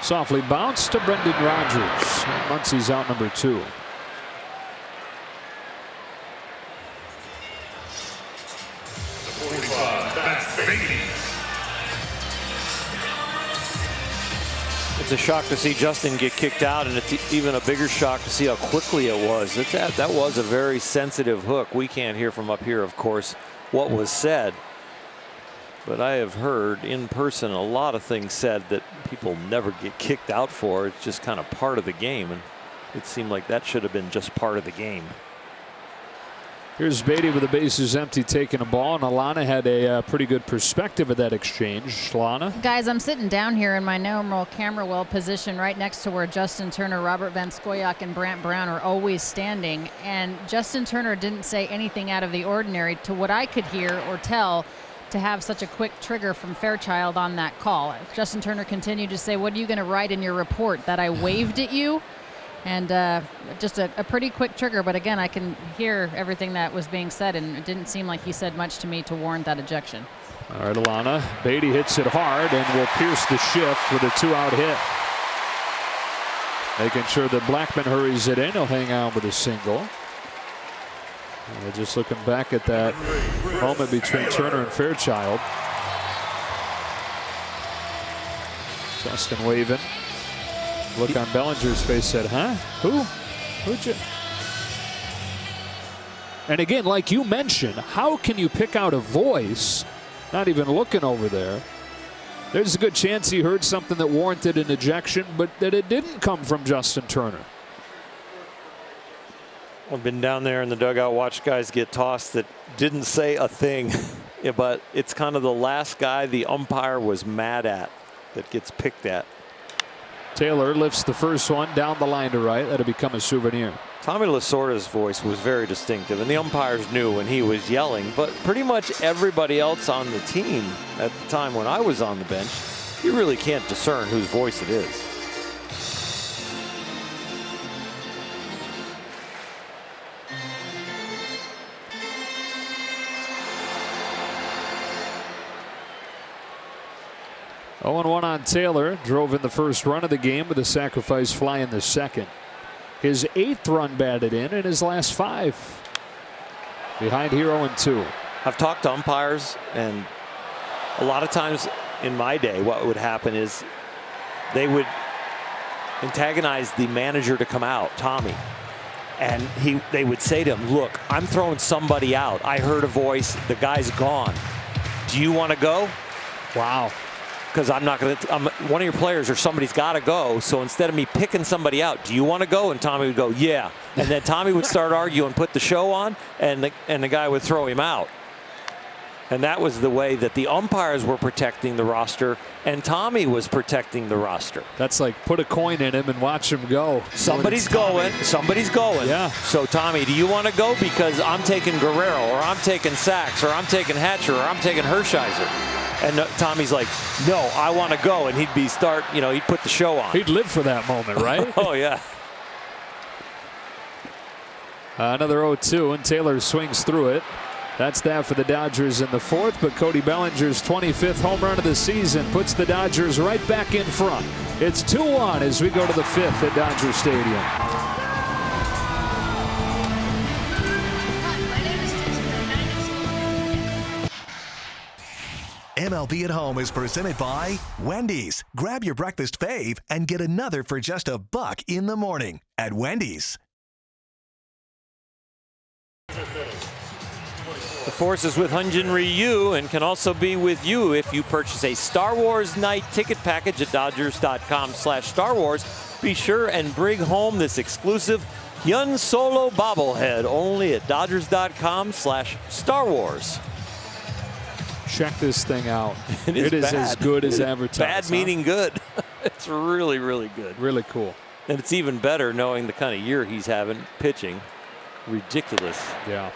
Softly bounced to Brendan Rodgers. Muncy's out number 2. It's a shock to see Justin get kicked out, and it's even a bigger shock to see how quickly it was. That was a very sensitive hook. We can't hear from up here, of course, what was said. But I have heard in person a lot of things said that people never get kicked out for. It's just kind of part of the game, and it seemed like that should have been just part of the game. Here's Beatty with the bases empty, taking a ball, and Alana had a pretty good perspective of that exchange. Alana? Guys, I'm sitting down here in my normal camera well position right next to where Justin Turner, Robert Van Scoyoc, and Brant Brown are always standing, and Justin Turner didn't say anything out of the ordinary to what I could hear or tell, to have such a quick trigger from Fairchild on that call. Justin Turner continued to say, "What are you going to write in your report? That I waved at you?" And just a pretty quick trigger. But again, I can hear everything that was being said, and it didn't seem like he said much to me to warrant that ejection. All right, Alana. Beatty hits it hard and will pierce the shift with a 2-out hit. Making sure that Blackmon hurries it in. He'll hang on with a single. And just looking back at that moment between Turner and Fairchild. Justin waving. Look on Bellinger's face, said, huh? Who'd you? And again, like you mentioned, how can you pick out a voice, not even looking over there? There's a good chance he heard something that warranted an ejection, but that it didn't come from Justin Turner. I've been down there in the dugout, watched guys get tossed that didn't say a thing. Yeah, but it's kind of the last guy the umpire was mad at that gets picked at. Taylor lifts the first one down the line to right. That'll become a souvenir. Tommy Lasorda's voice was very distinctive, and the umpires knew when he was yelling, but pretty much everybody else on the team at the time when I was on the bench, you really can't discern whose voice it is. 0-1 on Taylor. Drove in the first run of the game with a sacrifice fly in the second. His 8th run batted in his last 5. Behind here 0-2. I've talked to umpires, and a lot of times in my day what would happen is they would antagonize the manager to come out, Tommy. And they would say to him, look, I'm throwing somebody out. I heard a voice. The guy's gone. Do you want to go? Wow. Because I'm not going to. One of your players or somebody's got to go. So instead of me picking somebody out, do you want to go? And Tommy would go, yeah. And then Tommy would start arguing, put the show on, and the guy would throw him out. And that was the way that the umpires were protecting the roster, and Tommy was protecting the roster. That's like put a coin in him and watch him go. Somebody's going. Somebody's going. Yeah. So, Tommy, do you want to go? Because I'm taking Guerrero, or I'm taking Sachs, or I'm taking Hatcher, or I'm taking Hershiser. And Tommy's like, no, I want to go. And he'd he'd put the show on. He'd live for that moment, right? Oh, yeah. Another 0-2, and Taylor swings through it. That's that for the Dodgers in the 4th, but Cody Bellinger's 25th home run of the season puts the Dodgers right back in front. It's 2-1 as we go to the 5th at Dodger Stadium. MLB at Home is presented by Wendy's. Grab your breakfast fave and get another for just $1 in the morning at Wendy's. The Force is with Hyunjin Ryu and can also be with you if you purchase a Star Wars night ticket package at Dodgers.com/Star Wars. Be sure and bring home this exclusive Hyun Solo bobblehead only at Dodgers.com/Star Wars. Check this thing out. It is as good as advertised. Bad meaning good. It's really, really good. Really cool. And it's even better knowing the kind of year he's having pitching. Ridiculous. Yeah.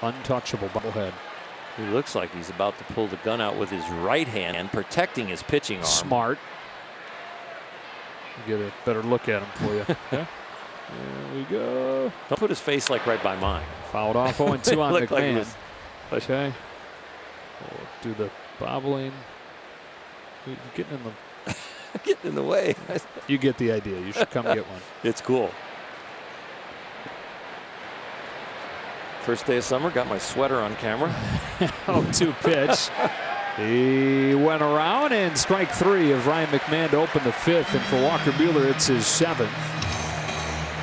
Untouchable bobblehead. He looks like he's about to pull the gun out with his right hand, protecting his pitching arm. Smart. Get a better look at him for you. Yeah. There we go. Don't put his face like right by mine. Fouled off 0-2 on McMahon. Like okay. We'll do the bobbling. You're getting in the getting in the way. You get the idea. You should come get one. It's cool. First day of summer, got my sweater on camera. 0-2 pitch. He went around, and strike 3 of Ryan McMahon to open the 5th. And for Walker Buehler, it's his 7th.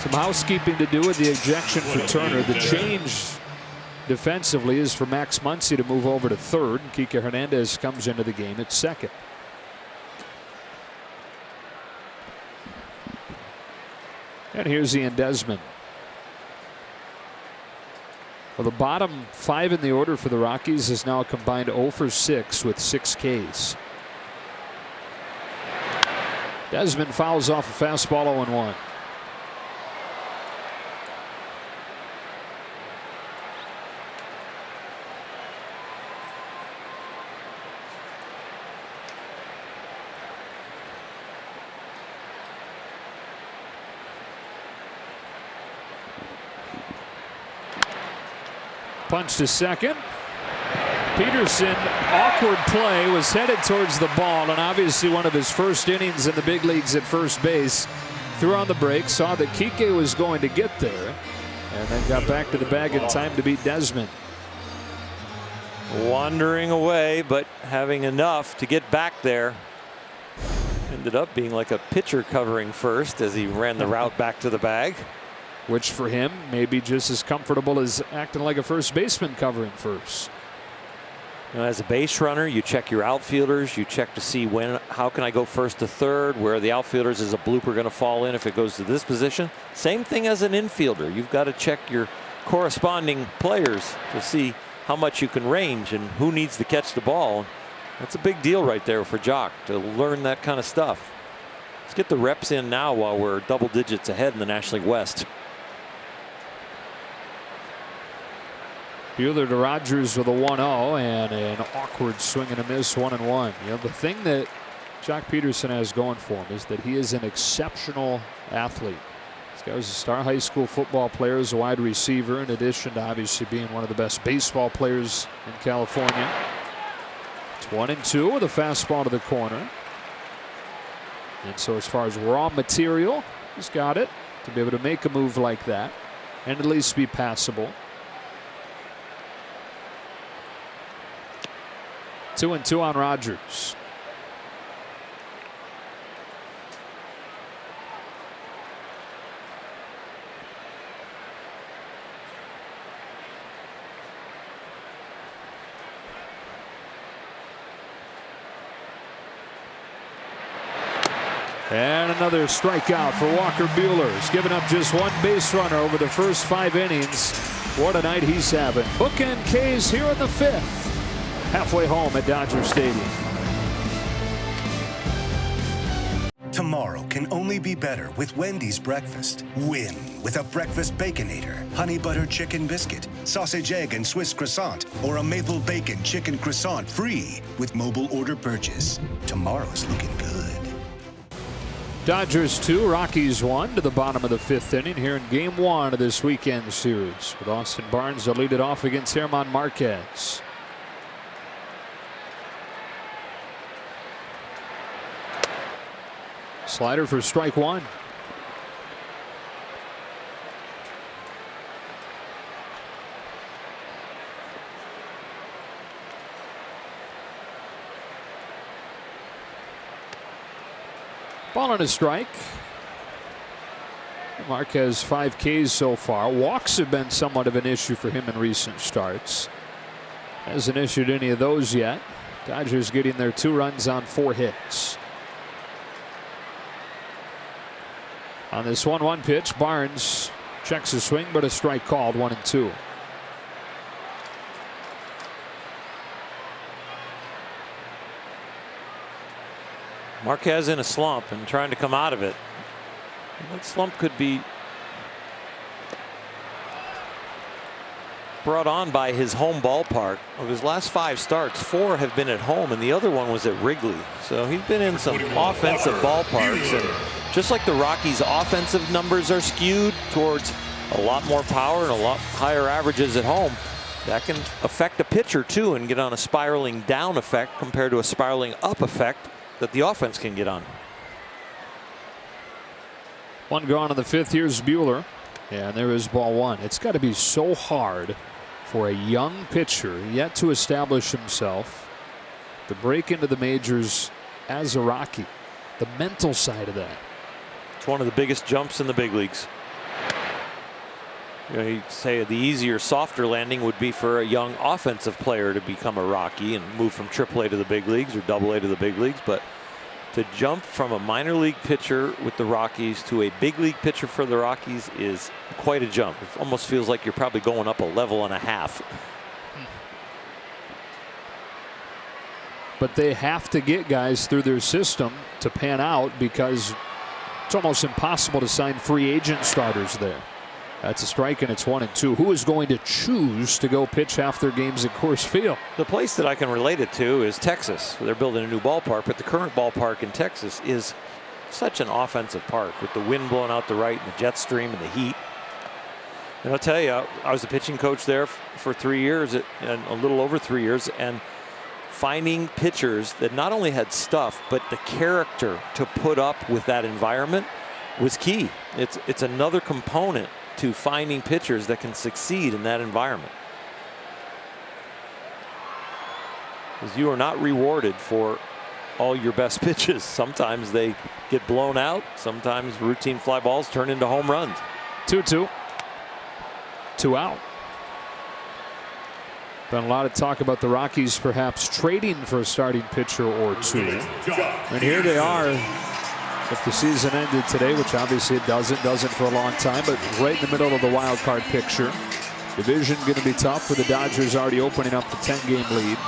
Some housekeeping to do with the ejection for Turner. The change defensively is for Max Muncy to move over to 3rd. And Kike Hernandez comes into the game at 2nd. And here's Ian Desmond. Well, the bottom 5 in the order for the Rockies is now a combined 0 for 6 with 6 Ks. Desmond fouls off a fastball 0-1. Punch to second. Peterson, awkward play, was headed towards the ball, and obviously one of his first innings in the big leagues at first base. Threw on the brake, saw that Kike was going to get there, and then got back to the bag in time to beat Desmond. Wandering away, but having enough to get back there. Ended up being like a pitcher covering first as he ran the route back to the bag. Which for him may be just as comfortable as acting like a first baseman covering first. You know, as a base runner, you check your outfielders. You check to see how can I go first to 3rd, where the outfielders is a blooper going to fall in if it goes to this position. Same thing as an infielder. You've got to check your corresponding players to see how much you can range and who needs to catch the ball. That's a big deal right there for Jock to learn that kind of stuff. Let's get the reps in now while we're double digits ahead in the National League West. Buehler to Rogers with a 1-0 and an awkward swing and a miss, 1-1. You know, the thing that Jock Peterson has going for him is that he is an exceptional athlete. This guy was a star high school football player as a wide receiver, in addition to obviously being one of the best baseball players in California. It's 1-2 with a fastball to the corner. And so as far as raw material, he's got it to be able to make a move like that and at least be passable. 2-2 on Rogers. And another strikeout for Walker Buehler. He's given up just one base runner over the first 5 innings. What a night he's having. Bookend K's here in the 5th. Halfway home at Dodger Stadium. Tomorrow can only be better with Wendy's breakfast. Win with a breakfast Baconator, honey butter chicken biscuit, sausage egg and Swiss croissant, or a maple bacon chicken croissant free with mobile order purchase. Tomorrow's looking good. Dodgers 2, Rockies 1 to the bottom of the 5th inning here in Game 1 of this weekend series, with Austin Barnes to lead it off against German Marquez. Slider for strike 1. Ball and a strike. Marquez 5 Ks so far. Walks have been somewhat of an issue for him in recent starts. Hasn't issued any of those yet. Dodgers getting their 2 runs on 4 hits. On this 1-1 pitch, Barnes checks a swing, but a strike called. 1-2. Marquez in a slump and trying to come out of it. That slump could be brought on by his home ballpark. Of his last 5 starts, 4 have been at home and the other one was at Wrigley. So he's been in some offensive ballparks, and just like the Rockies' offensive numbers are skewed towards a lot more power and a lot higher averages at home, that can affect a pitcher too and get on a spiraling down effect compared to a spiraling up effect that the offense can get on. 1 gone in the 5th. Here's Buehler. Yeah, and there is ball 1. It's got to be so hard for a young pitcher yet to establish himself to break into the majors as a Rocky. The mental side of that. It's one of the biggest jumps in the big leagues. You know, you'd say the easier, softer landing would be for a young offensive player to become a Rocky and move from AAA to the big leagues or AA to the big leagues. But to jump from a minor league pitcher with the Rockies to a big league pitcher for the Rockies is quite a jump. It almost feels like you're probably going up a level and a half. But they have to get guys through their system to pan out, because it's almost impossible to sign free agent starters there. That's a strike, and it's 1-2. Who is going to choose to go pitch half their games at Coors Field? The place that I can relate it to is Texas. They're building a new ballpark, but the current ballpark in Texas is such an offensive park with the wind blowing out the right and the jet stream and the heat. And I'll tell you, I was a pitching coach there for 3 years, and a little over 3 years, and finding pitchers that not only had stuff but the character to put up with that environment was key. It's another component to finding pitchers that can succeed in that environment. Because you are not rewarded for all your best pitches. Sometimes they get blown out. Sometimes routine fly balls turn into home runs. 2-2. 2 out. Been a lot of talk about the Rockies perhaps trading for a starting pitcher or 2. And here they are. If the season ended today, which obviously it doesn't for a long time, but right in the middle of the wild card picture. Division going to be tough for the Dodgers, already opening up the 10-game lead.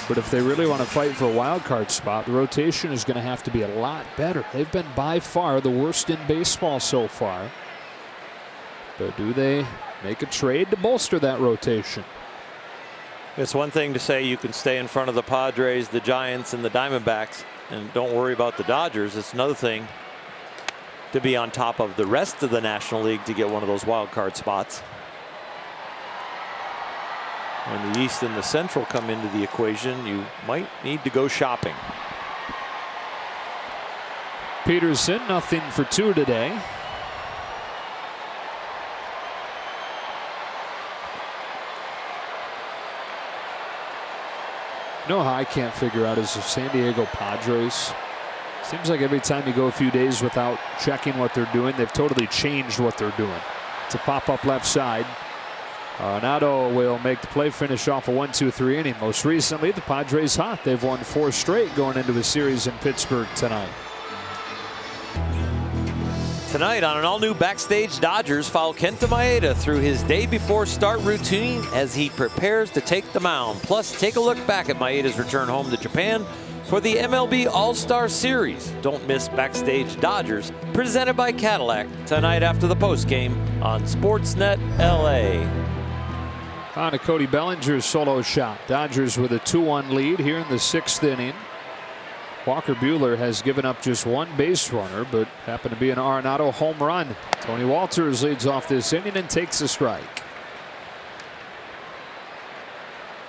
But if they really want to fight for a wild card spot, the rotation is going to have to be a lot better. They've been by far the worst in baseball so far. But do they make a trade to bolster that rotation? It's one thing to say you can stay in front of the Padres, the Giants, and the Diamondbacks and don't worry about the Dodgers. It's another thing to be on top of the rest of the National League to get one of those wild card spots. When the East and the Central come into the equation, you might need to go shopping. Peterson, 0-for-2 today. You know how I can't figure out is the San Diego Padres. Seems like every time you go a few days without checking what they're doing, they've totally changed what they're doing. It's a pop-up left side. Arenado will make the play, finish off a 1-2-3 inning. Most recently, the Padres hot. They've won 4 straight going into a series in Pittsburgh tonight. Tonight on an all-new Backstage Dodgers, follow Kenta Maeda through his day-before-start routine as he prepares to take the mound. Plus, take a look back at Maeda's return home to Japan for the MLB All-Star Series. Don't miss Backstage Dodgers, presented by Cadillac, tonight after the postgame on Sportsnet LA. On to Cody Bellinger's solo shot. Dodgers with a 2-1 lead here in the 6th inning. Walker Buehler has given up just 1 base runner, but happened to be an Arenado home run. Tony Walters leads off this inning and takes a strike.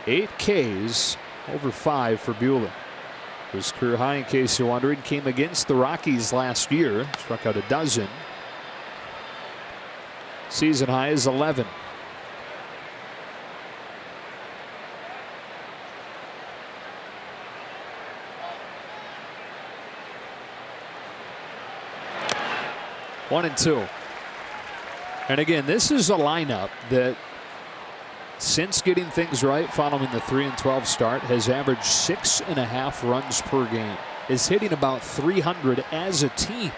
8 Ks over 5 for Buehler. His career high, in case you're wondering, came against the Rockies last year. Struck out a dozen. Season high is 11. One and two. And again, this is a lineup that, since getting things right following the 3-12 start, has averaged 6.5 runs per game. Is hitting about 300 as a team.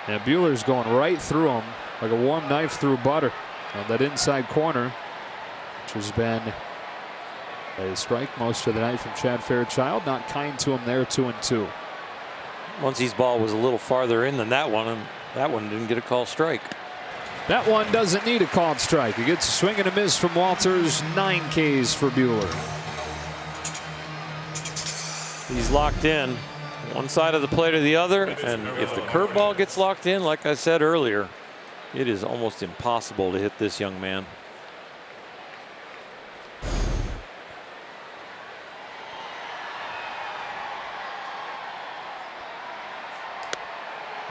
And Buehler's going right through him like a warm knife through butter on that inside corner, which has been a strike most of the night from Chad Fairchild. Not kind to him there, 2-2. Muncie's ball was a little farther in than that one, and that one didn't get a call strike. That one doesn't need a called strike. He gets a swing and a miss from Walters. 9 Ks for Buehler. He's locked in one side of the plate or the other, and if the curveball gets locked in, like I said earlier, it is almost impossible to hit this young man.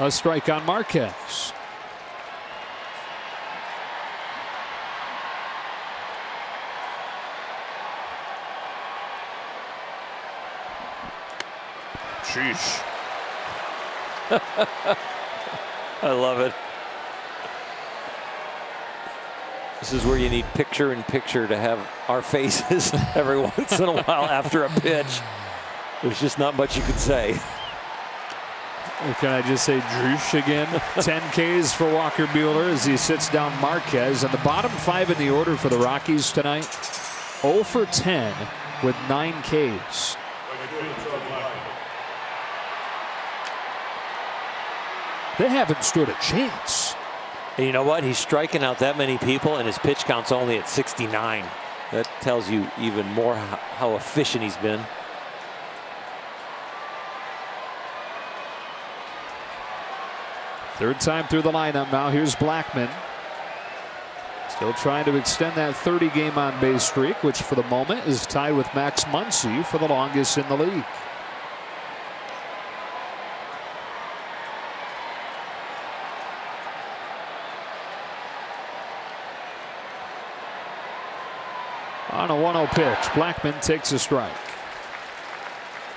A strike on Marquez. Sheesh. I love it. This is where you need picture-in-picture to have our faces every once in a while after a pitch. There's just not much you could say. Or can I just say Droosh again? 10 Ks for Walker Buehler as he sits down Marquez. And the bottom 5 in the order for the Rockies tonight, 0 for 10 with 9 Ks. They haven't stood a chance. And you know what? He's striking out that many people, and his pitch count's only at 69. That tells you even more how efficient he's been. Third time through the lineup now. Here's Blackmon. Still trying to extend that 30-game on-base streak, which for the moment is tied with Max Muncy for the longest in the league. On a 1-0 pitch, Blackmon takes a strike.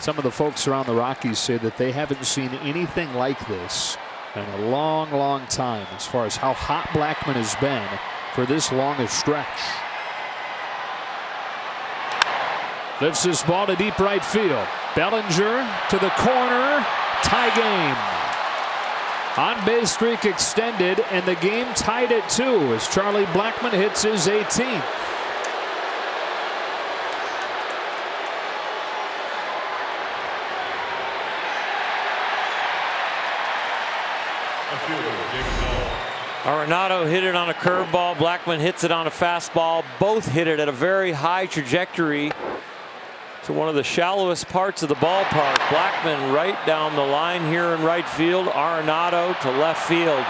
Some of the folks around the Rockies say that they haven't seen anything like this in a long, long time as far as how hot Blackmon has been for this long a stretch. Lifts this ball to deep right field. Bellinger to the corner. Tie game. On-base streak extended, and the game tied at 2 as Charlie Blackmon hits his 18th. Arenado hit it on a curveball. Blackmon hits it on a fastball. Both hit it at a very high trajectory to one of the shallowest parts of the ballpark. Blackmon right down the line here in right field. Arenado to left field.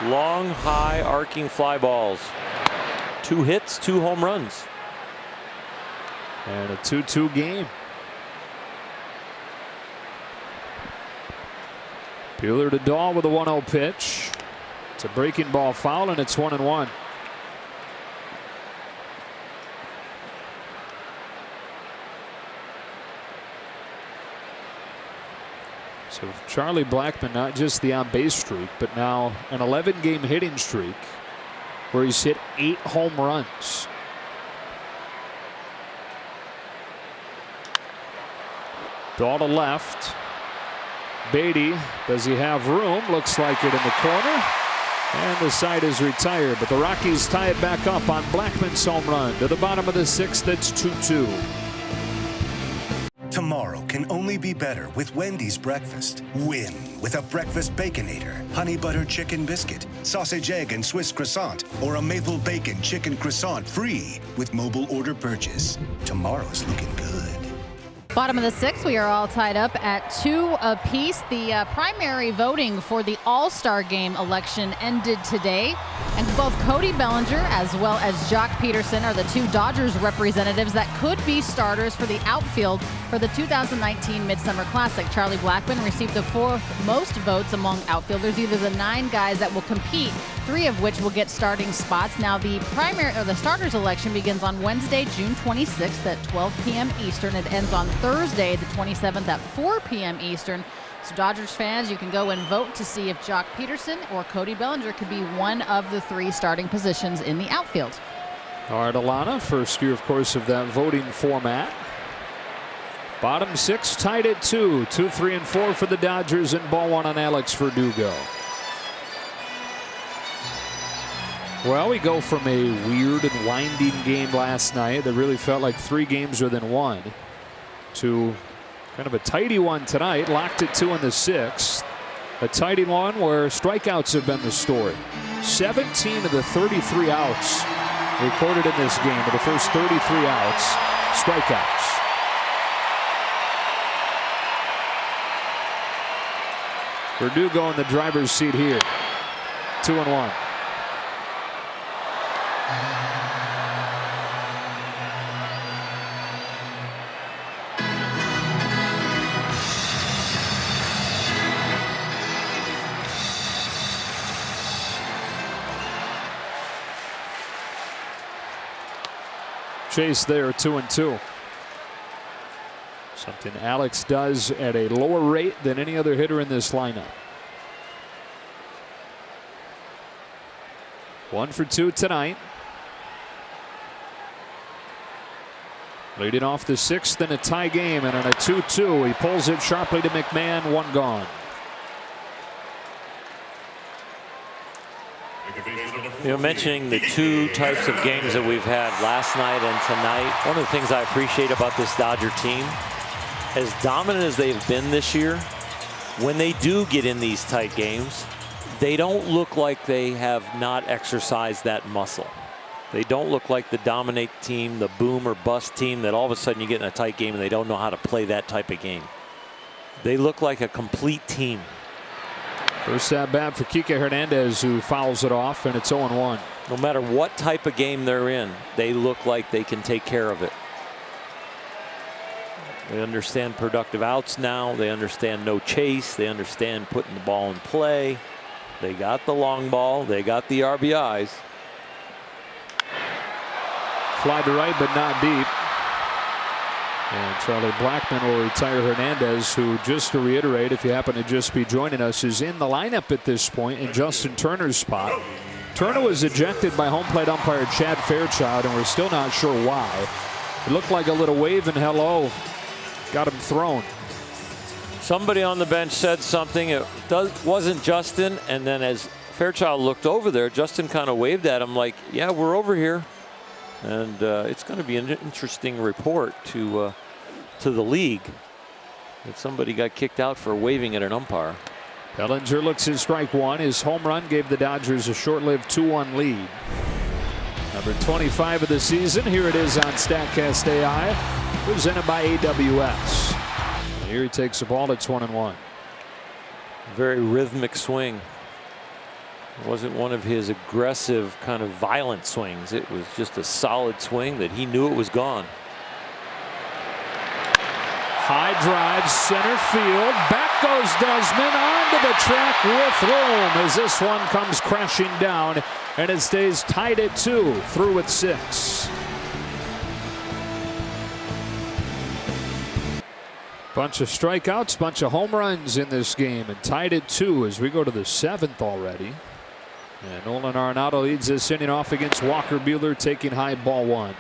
Long, high, arcing fly balls. 2 hits, 2 home runs. And a 2-2 game. Buehler to Dahl with a 1-0 pitch. It's a breaking ball foul, and it's 1-1. So Charlie Blackmon, not just the on-base streak, but now an 11-game hitting streak where he's hit 8 home runs. Dahl to left. Beatty, does he have room? Looks like it in the corner. And the side is retired, but the Rockies tie it back up on Blackmon's home run. To the bottom of the 6th, it's 2-2. Tomorrow can only be better with Wendy's breakfast. Win with a breakfast Baconator, honey butter chicken biscuit, sausage egg and Swiss croissant, or a maple bacon chicken croissant free with mobile order purchase. Tomorrow's looking good. Bottom of the 6th, we are all tied up at 2 apiece. The primary voting for the All-Star Game election ended today, and both Cody Bellinger as well as Jock Peterson are the 2 Dodgers representatives that could be starters for the outfield for the 2019 Midsummer Classic. Charlie Blackmon received the 4th most votes among outfielders, either the 9 guys that will compete, 3 of which will get starting spots. Now the starters election begins on Wednesday, June 26th at 12 p.m. Eastern. It ends on Thursday, the 27th at 4 p.m. Eastern. So Dodgers fans, you can go and vote to see if Jock Peterson or Cody Bellinger could be one of the 3 starting positions in the outfield. All right, Alana, first year, of course, of that voting format. Bottom 6 tied at 2. 2, 3, and 4 for the Dodgers, and ball 1 on Alex Verdugo. Well, we go from a weird and winding game last night that really felt like 3 games within 1 to kind of a tighty one tonight. Locked at 2 in the 6th. A tighty one where strikeouts have been the story. 17 of the 33 outs recorded in this game, of the first 33 outs, strikeouts. Verdugo in the driver's seat here. 2-1. Chase there, 2-2. Something Alex does at a lower rate than any other hitter in this lineup. 1 for 2 tonight. Leading off the 6th in a tie game, and in a 2-2, he pulls it sharply to Mcmahon. 1 gone. You know, mentioning the 2 types of games that we've had last night and tonight, one of the things I appreciate about this Dodger team, as dominant as they've been this year, when they do get in these tight games, they don't look like they have not exercised that muscle. They don't look like the dominate team, the boom or bust team that all of a sudden you get in a tight game and they don't know how to play that type of game. They look like a complete team. First at bat for Kike Hernandez, who fouls it off, and it's 0-1. No matter what type of game they're in, they look like they can take care of it. They understand productive outs now. They understand no chase. They understand putting the ball in play. They got the long ball. They got the RBIs. Fly to right, but not deep. And Charlie Blackmon will retire Hernandez, who, just to reiterate, if you happen to just be joining us, is in the lineup at this point in Justin Turner's spot. Turner was ejected by home plate umpire Chad Fairchild, and we're still not sure why. It looked like a little wave and hello got him thrown. Somebody on the bench said something. It wasn't Justin, and then as Fairchild looked over there, Justin kind of waved at him like, yeah, we're over here. And it's going to be an interesting report to the league that somebody got kicked out for waving at an umpire. Bellinger looks at strike 1. His home run gave the Dodgers a short-lived 2-1 lead. Number 25 of the season. Here it is on StatCast AI, presented by AWS. And here he takes the ball. It's 1-1. Very rhythmic swing. It wasn't one of his aggressive kind of violent swings. It was just a solid swing that he knew it was gone. High drive, center field. Back goes Desmond onto the track with room as this one comes crashing down, and it stays tied at 2 through at 6. Bunch of strikeouts, bunch of home runs in this game, and tied at 2 as we go to the 7th already. And Nolan Arenado leads this inning off against Walker Buehler, taking high ball 1.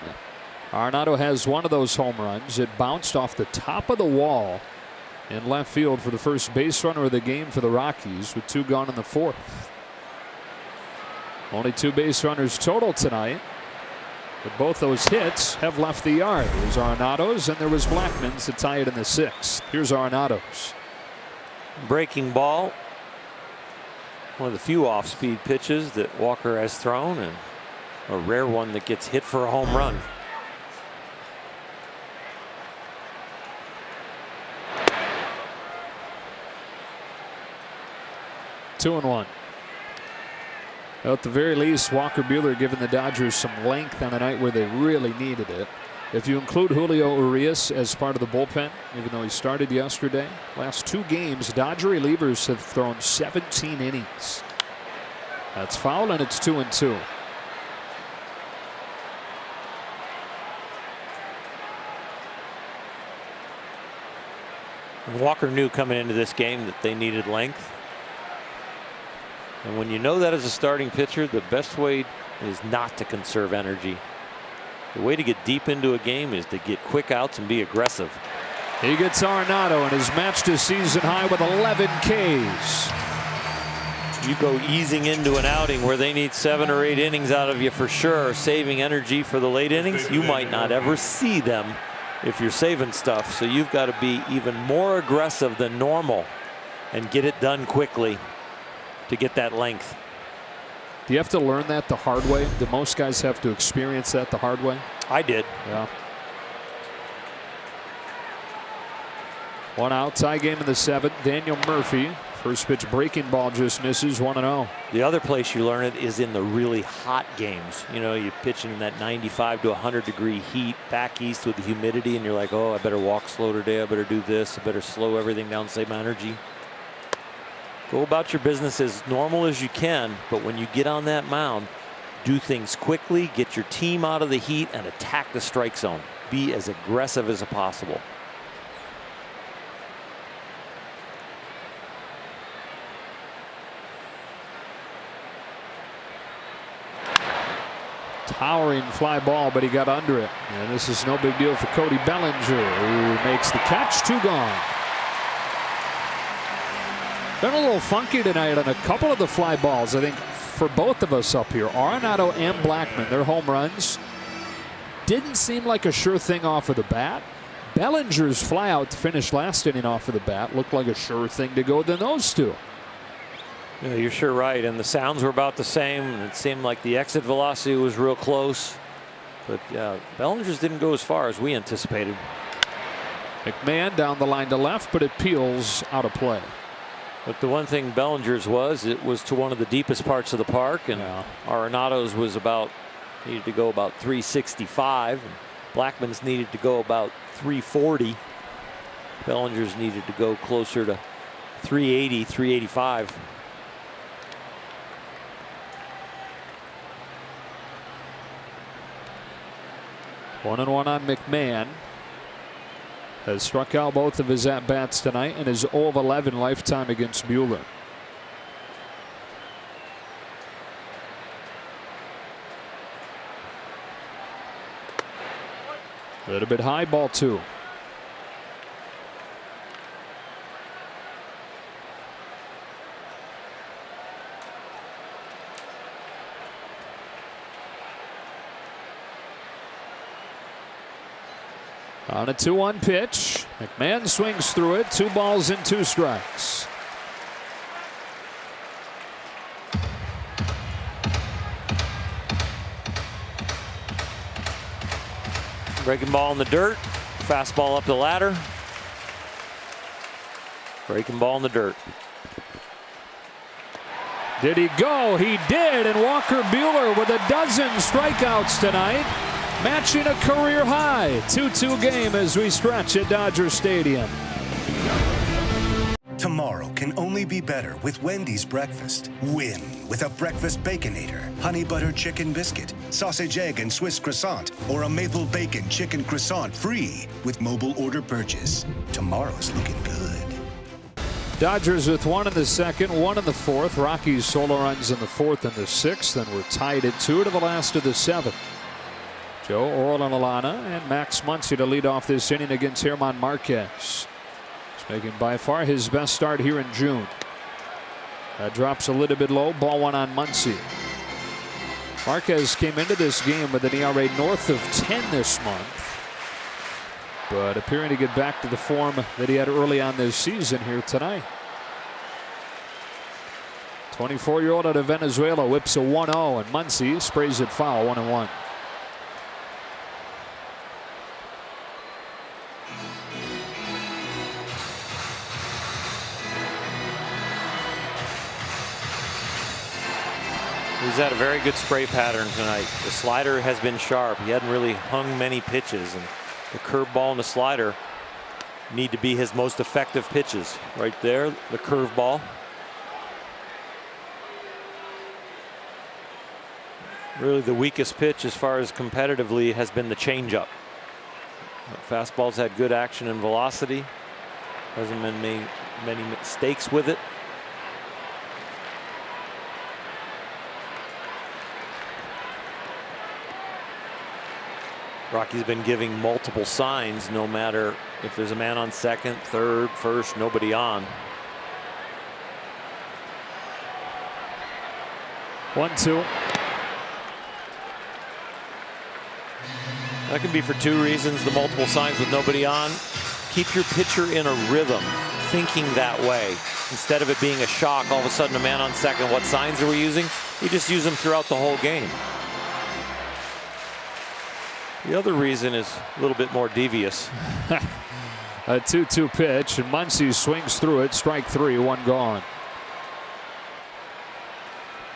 Arenado has one of those home runs. It bounced off the top of the wall in left field for the first base runner of the game for the Rockies, with 2 gone in the 4th. Only 2 base runners total tonight, but both those hits have left the yard. There was Arenado's and there was Blackmon's to tie it in the 6th. Here's Arenado's. Breaking ball. One of the few off-speed pitches that Walker has thrown, and a rare one that gets hit for a home run. Two and 1. At the very least, Walker Buehler giving the Dodgers some length on a night where they really needed it. If you include Julio Urias as part of the bullpen, even though he started yesterday, last 2 games, Dodger relievers have thrown 17 innings. That's foul, and it's 2 and 2. Walker knew coming into this game that they needed length. And when you know that as a starting pitcher, the best way is not to conserve energy. The way to get deep into a game is to get quick outs and be aggressive. He gets Arenado and has matched his season high with 11 Ks. You go easing into an outing where they need 7 or 8 innings out of you for sure, saving energy for the late innings. You might not ever see them if you're saving stuff. So you've got to be even more aggressive than normal and get it done quickly to get that length. Do you have to learn that the hard way? Do most guys have to experience that the hard way? I did. Yeah. 1 out, tie game in the 7th. Daniel Murphy, first pitch breaking ball just misses, 1-0. The other place you learn it is in the really hot games. You know, you're pitching in that 95 to 100 degree heat back east with the humidity, and you're like, oh, I better walk slow today. I better do this. I better slow everything down, save my energy. Go about your business as normal as you can, but when you get on that mound, do things quickly, get your team out of the heat, and attack the strike zone. Be as aggressive as possible. Towering fly ball, but he got under it. And this is no big deal for Cody Bellinger, who makes the catch. 2 gone. Been a little funky tonight on a couple of the fly balls, I think, for both of us up here. Arenado and Blackmon, their home runs didn't seem like a sure thing off of the bat. Bellinger's fly out to finish last inning off of the bat looked like a sure thing to go than those 2. Yeah, you're sure right, and the sounds were about the same. It seemed like the exit velocity was real close, but Bellinger's didn't go as far as we anticipated. McMahon down the line to left, but it peels out of play. But the one thing Bellinger's was, it was to one of the deepest parts of the park, and Arenado's was needed to go about 365, and Blackmon's needed to go about 340. Bellinger's needed to go closer to 380, 385. One and one on McMahon. Has struck out both of his at-bats tonight and is 0 of 11 lifetime against Buehler. A little bit high, ball 2. On a 2-1 pitch, McMahon swings through it. 2 balls and 2 strikes. Breaking ball in the dirt. Fastball up the ladder. Breaking ball in the dirt. Did he go? He did, and Walker Buehler with a dozen strikeouts tonight, matching a career high. 2-2 game as we stretch at Dodger Stadium. Tomorrow can only be better with Wendy's breakfast. Win with a breakfast Baconator, honey butter chicken biscuit, sausage egg and Swiss croissant, or a maple bacon chicken croissant free with mobile order purchase. Tomorrow's looking good. Dodgers with 1 in the second, 1 in the fourth. Rockies solo runs in the fourth and the sixth, and we're tied at 2 to the last of the 7. Joe Orlandolana and Max Muncy to lead off this inning against German Marquez. He's making by far his best start here in June. That drops a little bit low. Ball 1 on Muncy. Marquez came into this game with an ERA north of 10 this month, but appearing to get back to the form that he had early on this season here tonight. 24-year-old out of Venezuela whips a 1-0, and Muncy sprays it foul, 1-1. He's had a very good spray pattern tonight. The slider has been sharp. He hadn't really hung many pitches, and the curveball and the slider need to be his most effective pitches. Right there, the curveball. Really the weakest pitch as far as competitively has been the changeup. Fastball's had good action and velocity. Hasn't been many mistakes with it. Rocky's been giving multiple signs, no matter if there's a man on second, third, first, nobody on. 1-2. That can be for 2 reasons. The multiple signs with nobody on. Keep your pitcher in a rhythm, thinking that way. Instead of it being a shock, all of a sudden a man on second, what signs are we using? We just use them throughout the whole game. The other reason is a little bit more devious. A 2-2 pitch, and Muncy swings through it. Strike 3, 1 gone.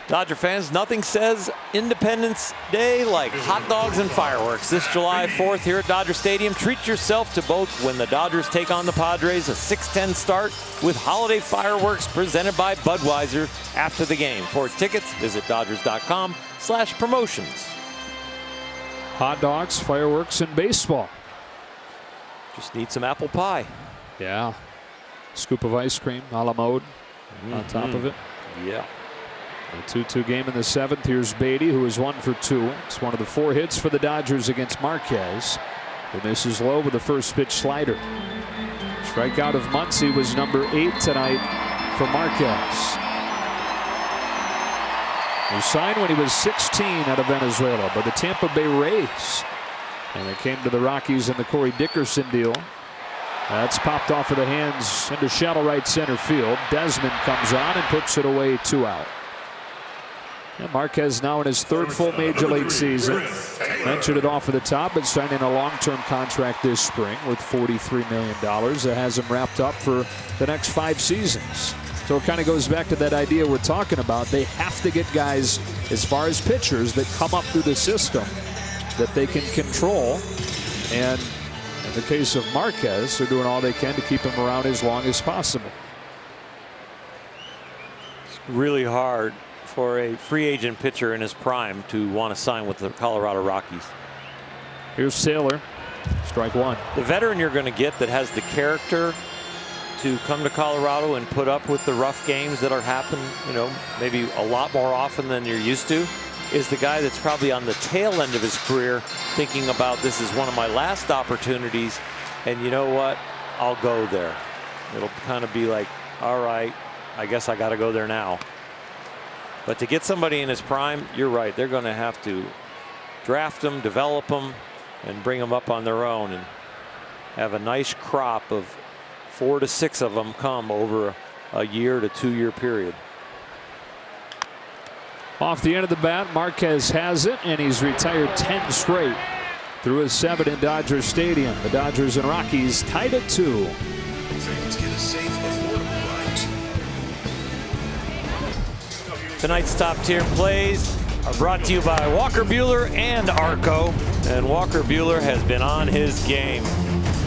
Dodger fans, nothing says Independence Day like hot dogs and fireworks. This July 4th here at Dodger Stadium. Treat yourself to both when the Dodgers take on the Padres, a 6:10 start with holiday fireworks presented by Budweiser after the game. For tickets, visit Dodgers.com/promotions. Hot dogs, fireworks, and baseball. Just need some apple pie. Yeah. Scoop of ice cream, a la mode, on top of it. Yeah. A 2-2 game in the 7th. Here's Beatty, who is 1 for 2. It's one of the 4 hits for the Dodgers against Marquez. He misses low with the first pitch slider. Strikeout of Muncy was number 8 tonight for Marquez. He signed when he was 16 out of Venezuela by the Tampa Bay Rays. And it came to the Rockies in the Corey Dickerson deal. That's popped off of the hands into shallow right center field. Desmond comes on and puts it away, 2 out. And Marquez now in his 3rd full major league season. Mentioned it off of the top, but signing a long-term contract this spring with $43 million that has him wrapped up for the next 5 seasons. So it kind of goes back to that idea we're talking about. They have to get guys, as far as pitchers, that come up through the system that they can control. And in the case of Marquez, they're doing all they can to keep him around as long as possible. It's really hard for a free agent pitcher in his prime to want to sign with the Colorado Rockies. Here's Taylor. Strike 1. The veteran you're going to get that has the character to come to Colorado and put up with the rough games that are happening, maybe a lot more often than you're used to, is the guy that's probably on the tail end of his career thinking about, this is one of my last opportunities, and you know what, I'll go there. It'll kind of be like, all right, I guess I got to go there now. But to get somebody in his prime, you're right, they're going to have to draft them, develop them, and bring them up on their own, and have a nice crop of 4 to 6 of them come over a year to 2-year period. Off the end of the bat, Marquez has it, and he's retired 10 straight through his 7 in Dodger Stadium. The Dodgers and Rockies tied at 2. Fans get a safe, affordable ride. Tonight's top tier plays are brought to you by Walker Buehler and Arco. And Walker Buehler has been on his game.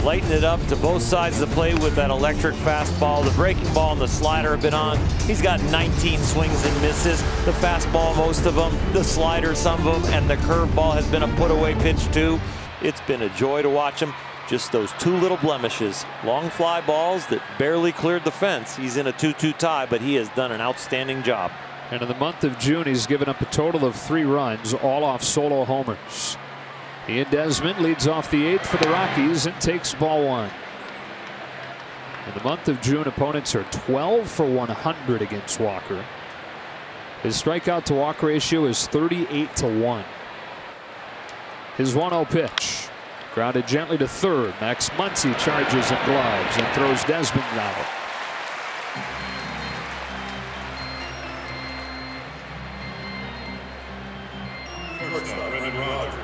Lighten it up to both sides of the plate with that electric fastball. The breaking ball and the slider have been on. He's got 19 swings and misses. The fastball, most of them. The slider, some of them. And the curveball has been a put-away pitch, too. It's been a joy to watch him. Just those two little blemishes. Long fly balls that barely cleared the fence. He's in a 2-2 tie, but he has done an outstanding job. And in the month of June, he's given up a total of 3 runs, all off solo homers. Ian Desmond leads off the 8th for the Rockies and takes ball 1. In the month of June, opponents are 12 for 100 against Walker. His strikeout to walk ratio is 38-1. His 1-0 pitch. Grounded gently to third. Max Muncy charges and gloves and throws Desmond out.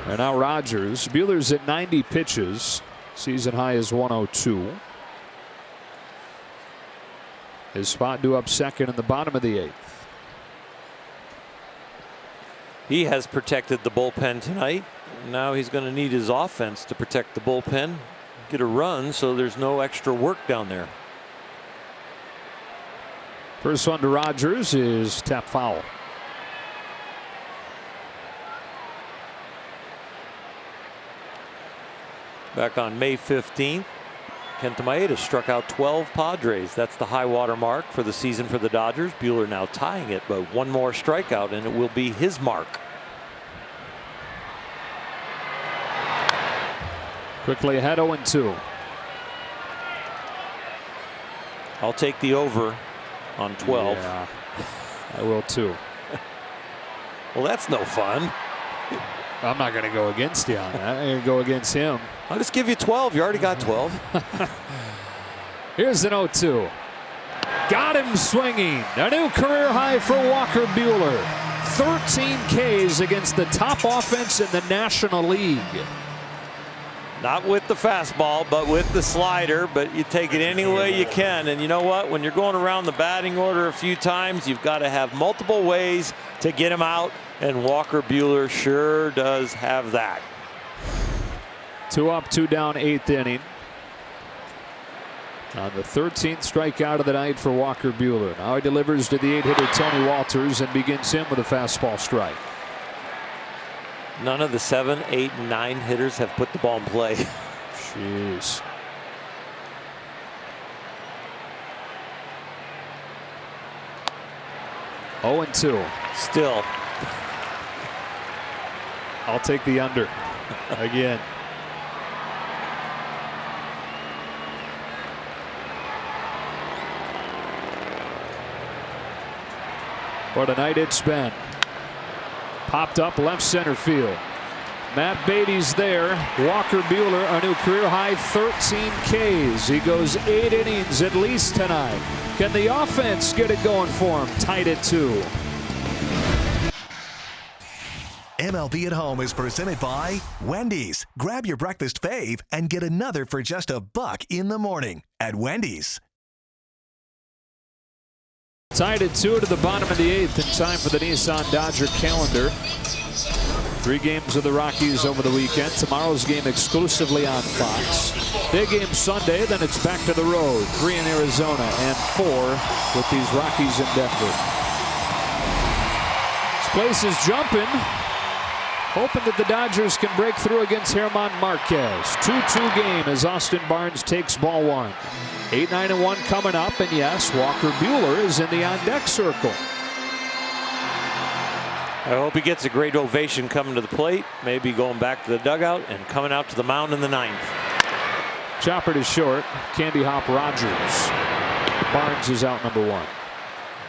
And now Rogers. Buehler's at 90 pitches. Season high is 102. His spot due up second in the bottom of the 8th. He has protected the bullpen tonight. Now he's going to need his offense to protect the bullpen. Get a run so there's no extra work down there. First one to Rogers is tap foul. Back on May 15th, Kenta Maeda struck out 12 Padres. That's the high water mark for the season for the Dodgers. Buehler now tying it, but one more strikeout and it will be his mark. Quickly ahead 0-2. I'll take the over on 12. Yeah, I will too. Well, that's no fun. I'm not going to go against you on that. I'm going to go against him. I'll just give you 12. You already got 12. Here's an 0-2. Got him swinging. A new career high for Walker Buehler. 13 Ks against the top offense in the National League. Not with the fastball, but with the slider. But you take it any way you can. And you know what? When you're going around the batting order a few times, you've got to have multiple ways to get him out. And Walker Buehler sure does have that. 2 up, 2 down, 8th inning. On the 13th strikeout of the night for Walker Buehler. Now he delivers to the 8-hitter Tony Walters and begins him with a fastball strike. None of the 7, 8, and 9 hitters have put the ball in play. Jeez. Oh, 2. Still. I'll take the under again. What a night it's been. Popped up left center field. Matt Beatty's there. Walker Buehler, a new career high 13 Ks. He goes 8 innings at least tonight. Can the offense get it going for him? Tied at 2. MLB at Home is presented by Wendy's. Grab your breakfast fave and get another for just $1 in the morning at Wendy's. Tied at 2 to the bottom of the 8th in time for the Nissan Dodger calendar. 3 games of the Rockies over the weekend. Tomorrow's game exclusively on Fox. Big game Sunday, then it's back to the road. 3 in Arizona and 4 with these Rockies in Denver. This place is jumping. Hoping that the Dodgers can break through against German Marquez. 2-2 game as Austin Barnes takes ball 1. 8, 9, and 1 coming up, and yes, Walker Buehler is in the on-deck circle. I hope he gets a great ovation coming to the plate, maybe going back to the dugout and coming out to the mound in the 9th. Chopper to short, Candy Hop Rogers. Barnes is out number 1.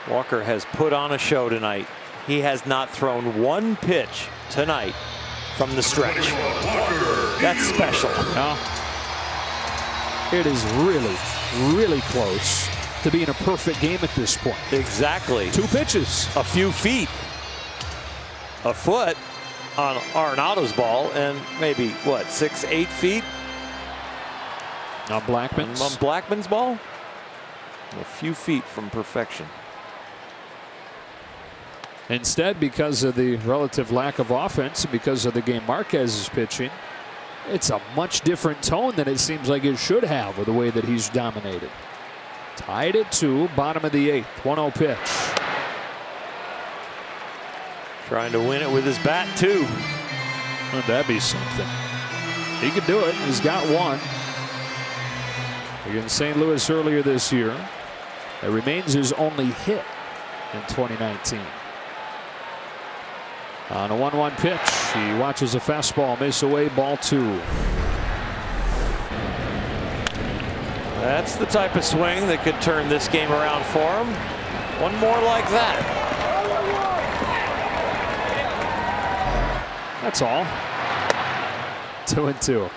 Walker has put on a show tonight. He has not thrown one pitch tonight from the stretch. That's special. It is really, really close to being a perfect game at this point. Exactly. 2 pitches. A few feet. A foot on Arenado's ball and maybe, what, 6, 8 feet? On Blackman's? On Blackman's ball? A few feet from perfection. Instead, because of the relative lack of offense, because of the game Marquez is pitching, it's a much different tone than it seems like it should have with the way that he's dominated. Tied at 2, bottom of the 8th, 1-0 pitch. Trying to win it with his bat, too. Wouldn't that be something? He could do it. He's got one against St. Louis earlier this year. It remains his only hit in 2019. On a 1-1 pitch, he watches a fastball miss away, ball 2. That's the type of swing that could turn this game around for him. One more like that. That's all. 2-2.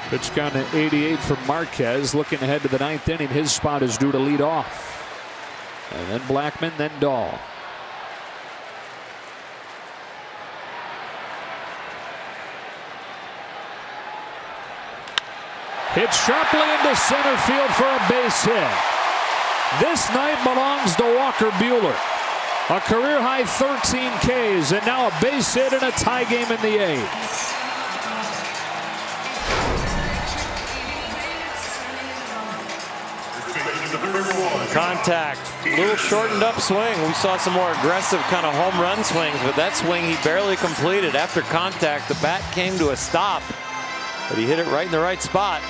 Pitch count at 88 for Marquez. Looking ahead to the 9th inning, his spot is due to lead off. And then Blackmon, then Dahl. Hit sharply into center field for a base hit. This night belongs to Walker Buehler. A career-high 13 Ks and now a base hit in a tie game in the 8th. Contact, little shortened up swing. We saw some more aggressive kind of home run swings, but that swing he barely completed. After contact, the bat came to a stop, but he hit it right in the right spot.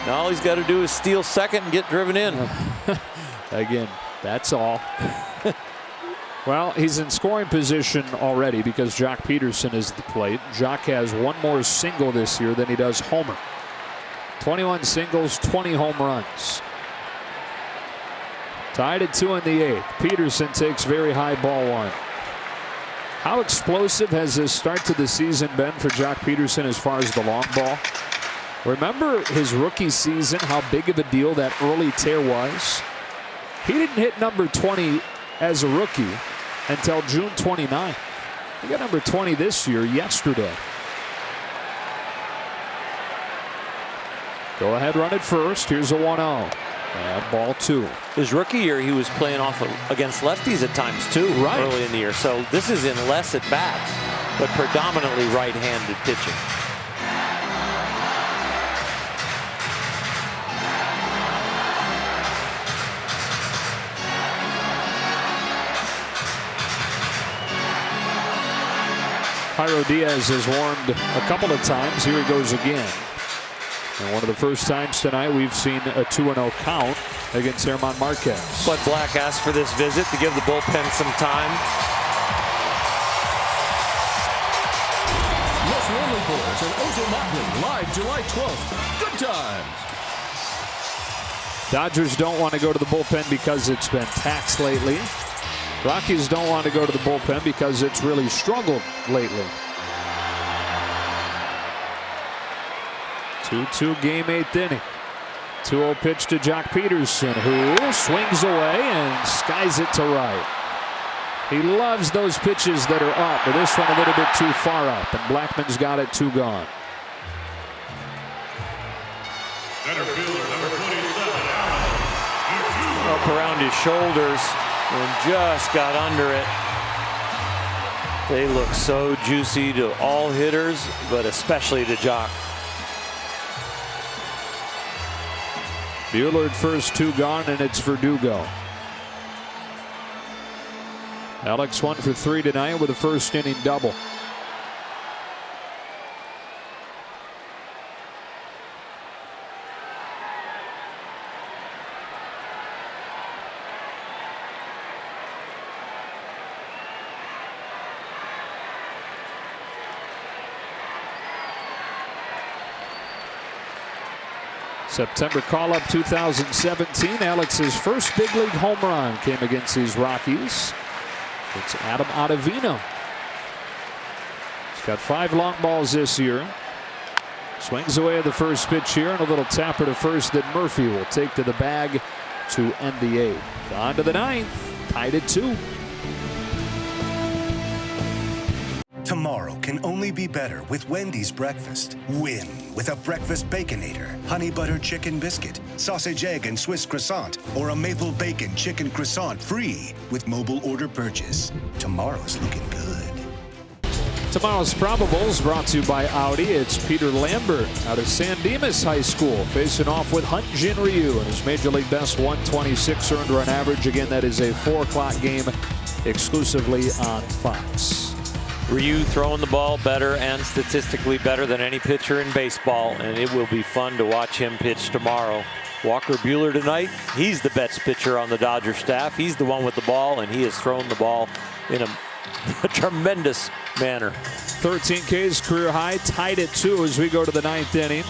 Now all he's got to do is steal second and get driven in. Again, that's all. Well, he's in scoring position already because Jock Peterson is at the plate. Jock has one more single this year than he does homer. 21 singles, 20 home runs. Tied at 2 in the 8th. Peterson takes very high, ball 1. How explosive has this start to the season been for Jock Peterson as far as the long ball? Remember his rookie season, how big of a deal that early tear was? He didn't hit number 20 as a rookie until June 29th. He got number 20 this year, yesterday. Go ahead, run it first. Here's a 1-0. And ball 2. His rookie year, he was playing off against lefties at times too, right, early in the year. So this is in less at bats, but predominantly right-handed pitching. Jairo Diaz has warmed a couple of times. Here he goes again. And one of the first times tonight we've seen a 2-0 count against German Marquez. Bud Black asked for this visit to give the bullpen some time. Les Lonely Boys and Ozil Motley live July 12th. Good times. Dodgers don't want to go to the bullpen because it's been taxed lately. Rockies don't want to go to the bullpen because it's really struggled lately. 2-2 game, 8th inning. 2-0 pitch to Jock Peterson, who swings away and skies it to right. He loves those pitches that are up, but this one a little bit too far up, and Blackmon's got it, 2 gone. Center fielder, number 27. Up around his shoulders and just got under it. They look so juicy to all hitters, but especially to Jock. Buehler at first, 2 gone, and it's Verdugo. Alex 1 for 3 tonight with a first inning double. September call-up 2017. Alex's first big league home run came against these Rockies. It's Adam Ottavino. He's got 5 long balls this year. Swings away at the first pitch here, and a little tapper to first that Murphy will take to the bag to end the 8th. On to the 9th, tied at 2. Tomorrow can only be better with Wendy's breakfast. Win with a breakfast Baconator, honey butter chicken biscuit, sausage egg and Swiss croissant, or a maple bacon chicken croissant free with mobile order purchase. Tomorrow's looking good. Tomorrow's Probables brought to you by Audi. It's Peter Lambert out of San Dimas High School facing off with Hunt Jin Ryu and his Major League Best 126 earned run average. Again, that is a 4 o'clock game exclusively on Fox. Ryu throwing the ball better and statistically better than any pitcher in baseball, and it will be fun to watch him pitch tomorrow. Walker Buehler tonight, he's the best pitcher on the Dodger staff. He's the one with the ball, and he has thrown the ball in a tremendous manner. 13 Ks, career high, tied at 2 as we go to the 9th inning.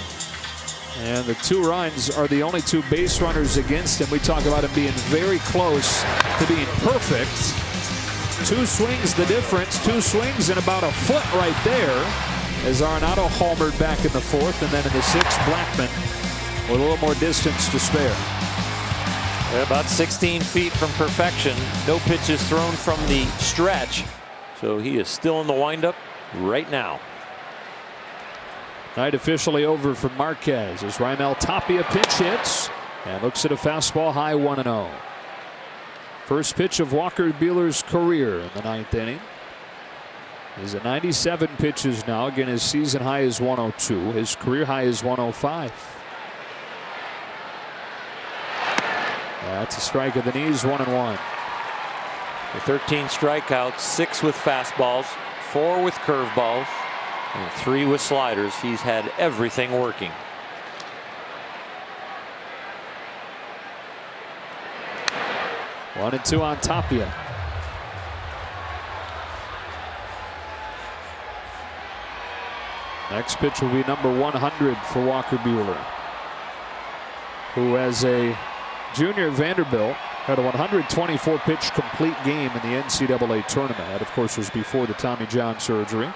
And the 2 runs are the only 2 base runners against him. We talk about him being very close to being perfect. 2 swings the difference, 2 swings and about a foot right there as Arenado homered back in the 4th, and then in the 6th, Blackmon with a little more distance to spare. They're about 16 feet from perfection. No pitches thrown from the stretch. So he is still in the windup right now. Night officially over for Marquez as Raimel Tapia pinch hits and looks at a fastball high 1-0. First pitch of Walker Buehler's career in the 9th inning. He's at 97 pitches now. Again, his season high is 102. His career high is 105. That's a strike of the knees, 1-1. 13 strikeouts, 6 with fastballs, 4 with curveballs, and 3 with sliders. He's had everything working. One and 2 on Tapia. Next pitch will be number 100 for Walker Buehler, who as a junior at Vanderbilt had a 124 pitch complete game in the NCAA tournament. That, of course, was before the Tommy John surgery.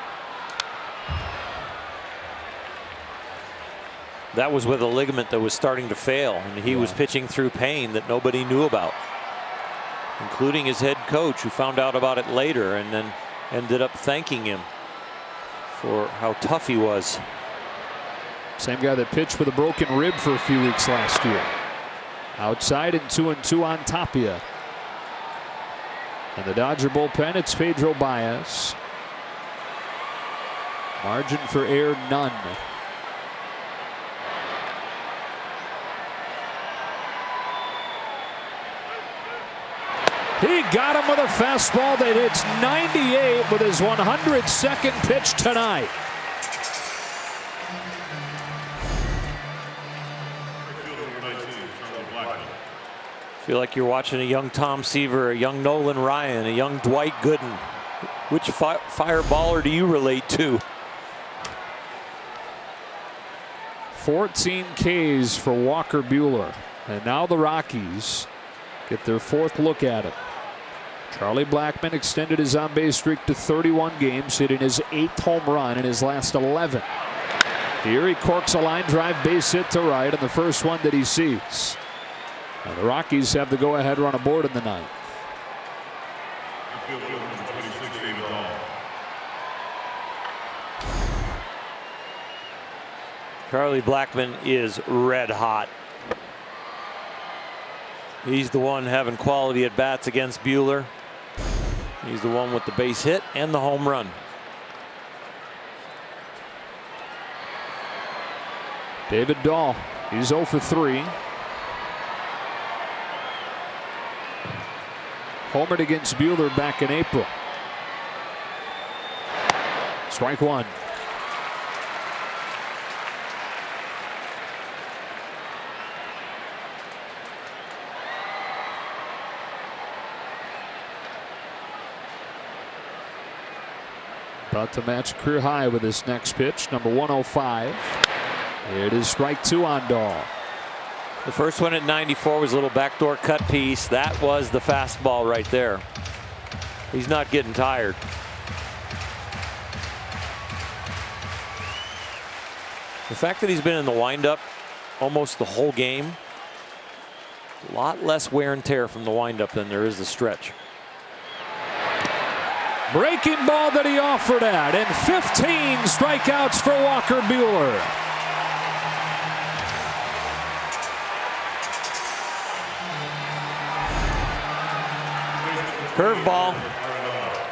That was with a ligament that was starting to fail, and he was pitching through pain that nobody knew about, including his head coach, who found out about it later and then ended up thanking him for how tough he was. Same guy that pitched with a broken rib for a few weeks last year. Outside and 2-2 on Tapia. And the Dodger bullpen, it's Pedro Baez. Margin for error, none. He got him with a fastball that hits 98 with his 102nd pitch tonight. Feel like you're watching a young Tom Seaver, a young Nolan Ryan, a young Dwight Gooden. Which fireballer do you relate to? 14 Ks for Walker Buehler. And now the Rockies get their 4th look at him. Charlie Blackmon extended his on-base streak to 31 games, hitting his 8th home run in his last 11. Here he corks a line drive base hit to right, and the first one that he sees. And the Rockies have the go-ahead run aboard in the 9th. Charlie Blackmon is red hot. He's the one having quality at bats against Buehler. He's the one with the base hit and the home run. David Dahl, he's 0 for 3. Homered against Buehler back in April. Strike 1. About to match career high with this next pitch, number 105. It is strike 2 on Dahl. The first one at 94 was a little backdoor cut piece. That was the fastball right there. He's not getting tired. The fact that he's been in the windup almost the whole game, a lot less wear and tear from the windup than there is the stretch. Breaking ball that he offered at, and 15 strikeouts for Walker Buehler. Curveball.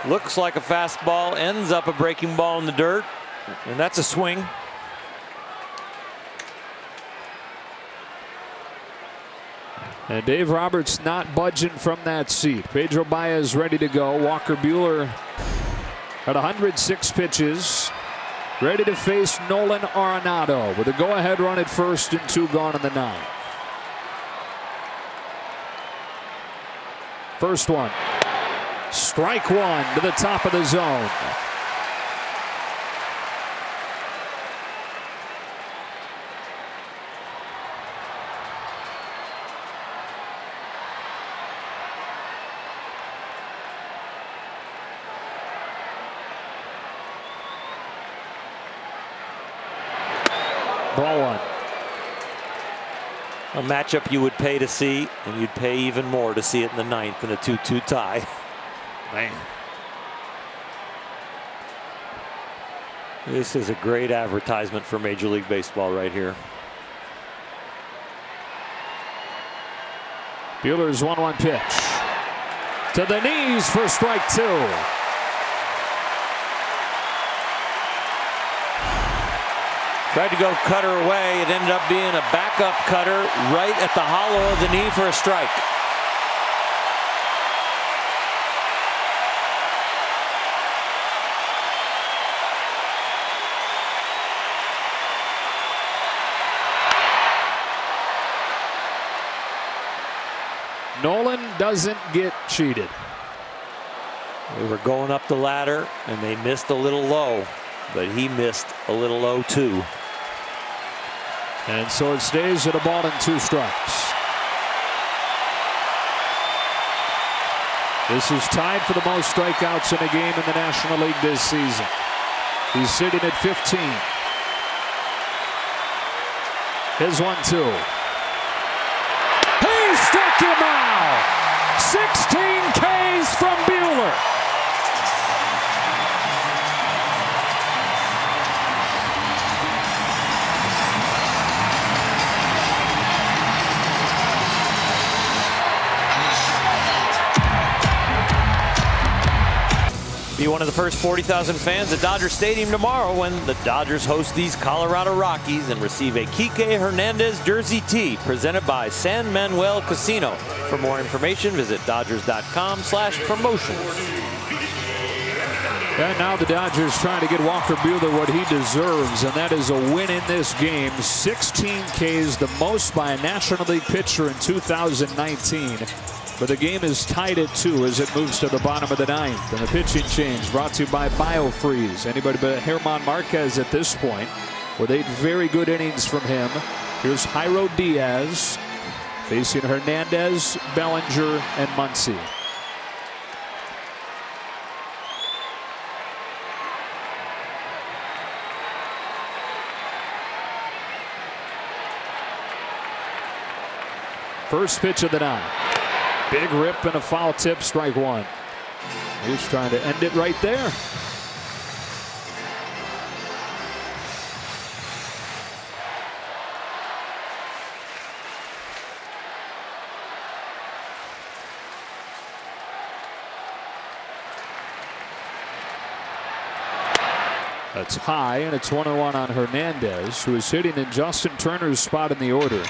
Looks like a fastball, ends up a breaking ball in the dirt, and that's a swing. And Dave Roberts not budging from that seat. Pedro Baez ready to go. Walker Buehler at 106 pitches, ready to face Nolan Arenado with a go-ahead run at first and 2 gone in the 9th. First one. Strike 1 to the top of the zone. Ball 1. A matchup you would pay to see, and you'd pay even more to see it in the 9th in a 2-2 tie. Man. This is a great advertisement for Major League Baseball right here. Buehler's 1-1 pitch. To the knees for strike 2. Tried to go cutter away. It ended up being a backup cutter right at the hollow of the knee for a strike. Nolan doesn't get cheated. They were going up the ladder and they missed a little low, but he missed a little low too. And so it stays at a ball and 2 strikes. This is tied for the most strikeouts in a game in the National League this season. He's sitting at 15. His 1-2. He struck him out. 16 Ks from Buehler. Be one of the first 40,000 fans at Dodger Stadium tomorrow when the Dodgers host these Colorado Rockies and receive a Kike Hernandez jersey tee presented by San Manuel Casino. For more information, visit Dodgers.com/promotions. And now the Dodgers trying to get Walker Buehler what he deserves, and that is a win in this game. 16 Ks, the most by a National League pitcher in 2019. But the game is tied at 2 as it moves to the bottom of the 9th. And the pitching change brought to you by BioFreeze. Anybody but German Marquez at this point, with 8 very good innings from him. Here's Jairo Diaz facing Hernandez, Bellinger, and Muncy. First pitch of the 9th. Big rip and a foul tip, strike 1. He's trying to end it right there. That's high, and it's 1-1 on Hernandez, who is hitting in Justin Turner's spot in the order.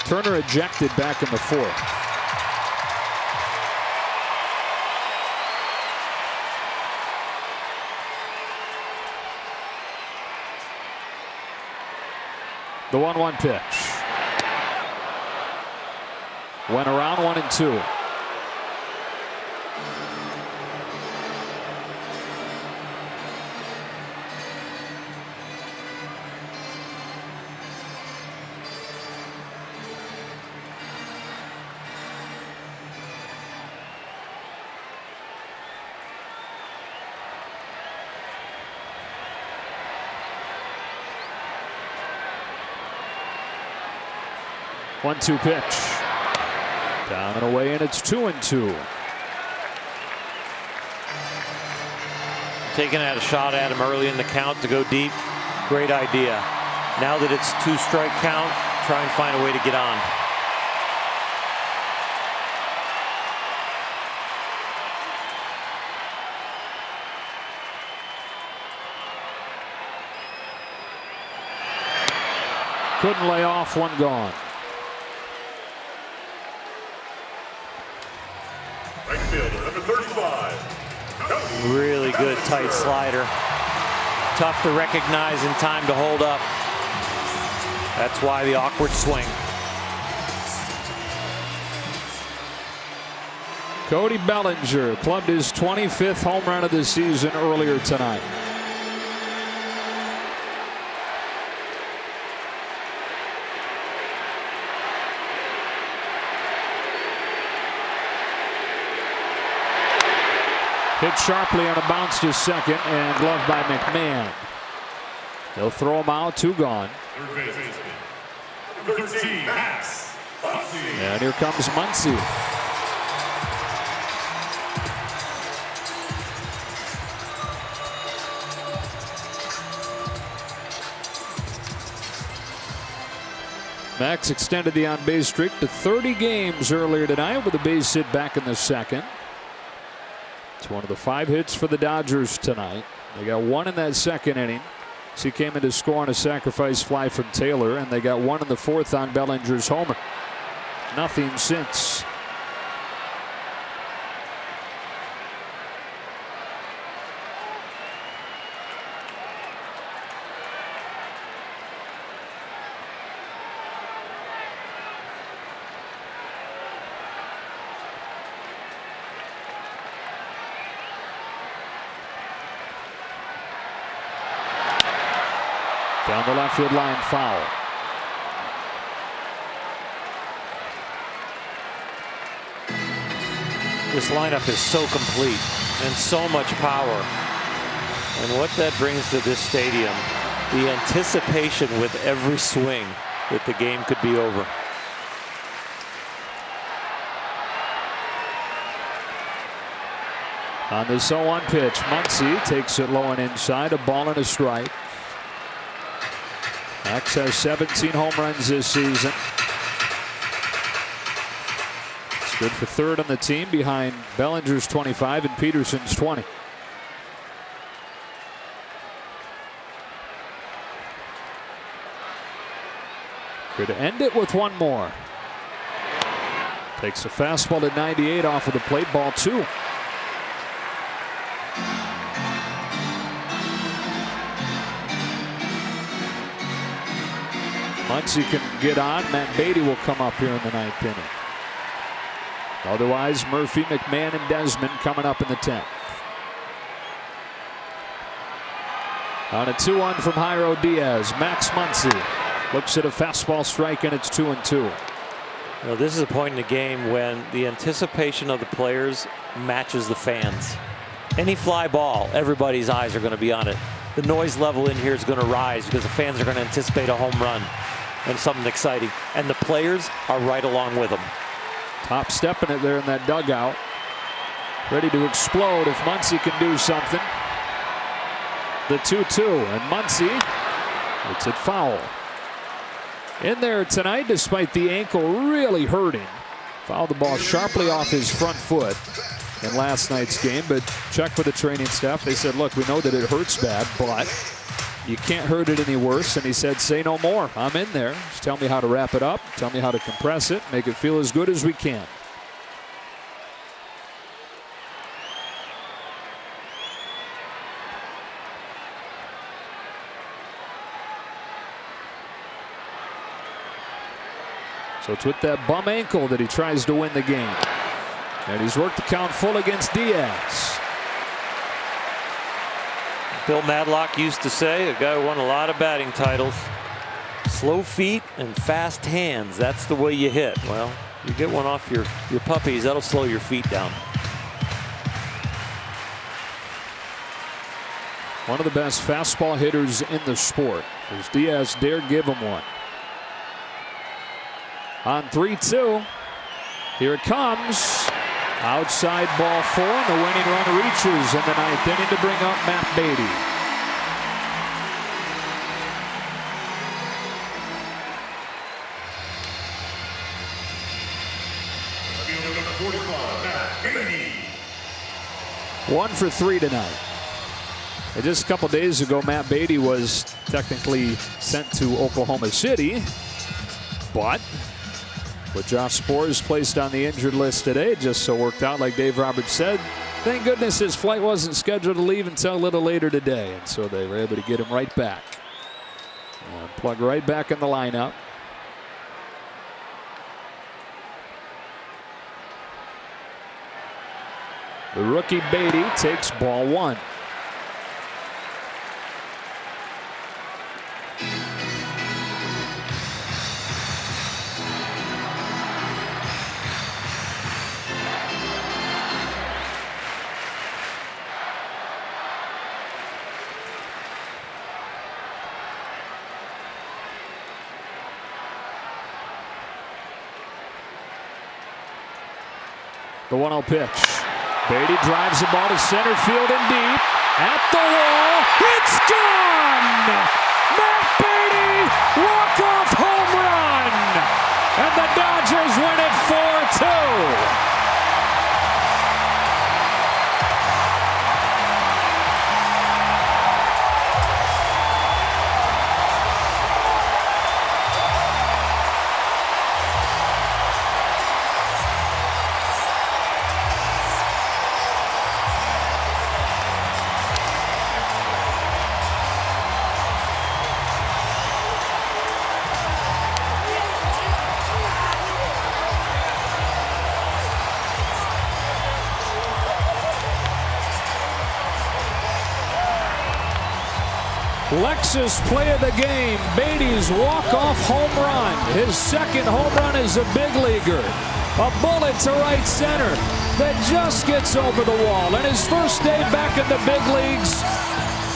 Turner ejected back in the 4th. The 1-1 pitch. Went around 1-2. One-two pitch. Down and away, and it's 2-2. taking a shot at him early in the count to go deep. Great idea. Now that it's 2-strike count, try and find a way to get on. Couldn't lay off, one gone. Right fielder, number 35. Really good tight slider. Tough to recognize in time to hold up. That's why the awkward swing. Cody Bellinger clubbed his 25th home run of the season earlier tonight. Hit sharply on a bounce to second and gloved by Mcmahon. They'll throw him out, 2 gone. And here comes Muncy. Max extended the on-base streak to 30 games earlier tonight with a base hit back in the second. It's one of the 5 hits for the Dodgers tonight. They got 1 in that second inning. So he came in to score on a sacrifice fly from Taylor, and they got 1 in the 4th on Bellinger's homer. Nothing since. Down the left field line, foul. This lineup is so complete and so much power. And what that brings to this stadium, the anticipation with every swing that the game could be over. On this 0-1 pitch, Muncy takes it low and inside, a ball and a strike. Max has 17 home runs this season. It's good for 3rd on the team behind Bellinger's 25 and Peterson's 20. Could end it with 1 more. Takes a fastball to 98 off of the plate, ball 2. Muncy can get on. Matt Beatty will come up here in the 9th inning. Otherwise, Murphy, McMahon, and Desmond coming up in the 10th. On a 2-1 from Jairo Diaz, Max Muncy looks at a fastball strike, and it's 2-2. Well, this is a point in the game when the anticipation of the players matches the fans. Any fly ball, everybody's eyes are going to be on it. The noise level in here is going to rise because the fans are going to anticipate a home run and something exciting. And the players are right along with them. Top stepping it there in that dugout. Ready to explode if Muncy can do something. The 2-2, and Muncy hits it foul. In there tonight, despite the ankle really hurting. Fouled the ball sharply off his front foot in last night's game, but checked with the training staff. They said, look, we know that it hurts bad, but you can't hurt it any worse. And he said, say no more. I'm in there. Just tell me how to wrap it up. Tell me how to compress it. Make it feel as good as we can. So it's with that bum ankle that he tries to win the game. And he's worked the count full against Diaz. Bill Madlock used to say, a guy who won a lot of batting titles, slow feet and fast hands. That's the way you hit. Well, you get one off your puppies, that'll slow your feet down. One of the best fastball hitters in the sport. As Diaz dare give him one. On 3-2. Here it comes. Outside ball 4, and the winning run reaches in the 9th inning to bring up Matt Beatty. Number 45, Matt Beatty. 1 for 3 tonight. And just a couple days ago, Matt Beatty was technically sent to Oklahoma City, but with Josh Sborz placed on the injured list today, it just so worked out, like Dave Roberts said. Thank goodness his flight wasn't scheduled to leave until a little later today, and so they were able to get him right back. Plug right back in the lineup. The rookie Beatty takes ball 1. The 1-0 pitch. Beatty drives the ball to center field and deep. At the wall. It's gone! Matt Beatty, walk-off home run! And the Dodgers win it 4-2. Lexus play of the game. Beatty's walk-off home run. His second home run as a big leaguer. A bullet to right center that just gets over the wall. And his first day back in the big leagues,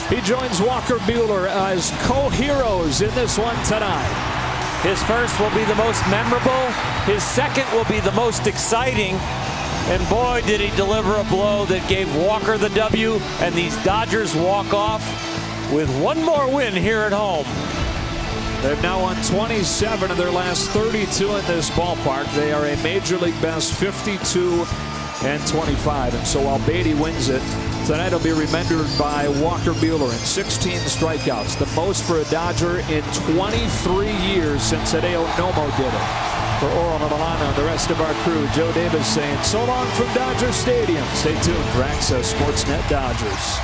he joins Walker Buehler as co-heroes in this one tonight. His first will be the most memorable. His second will be the most exciting. And boy, did he deliver a blow that gave Walker the W, and these Dodgers walk off with one more win here at home. They've now won 27 of their last 32 in this ballpark. They are a Major League best 52-25. And so while Beatty wins it, tonight will be remembered by Walker Buehler in 16 strikeouts, the most for a Dodger in 23 years since Hideo Nomo did it. For Oral and Alana and the rest of our crew, Joe Davis saying so long from Dodger Stadium. Stay tuned for Access Sportsnet Dodgers.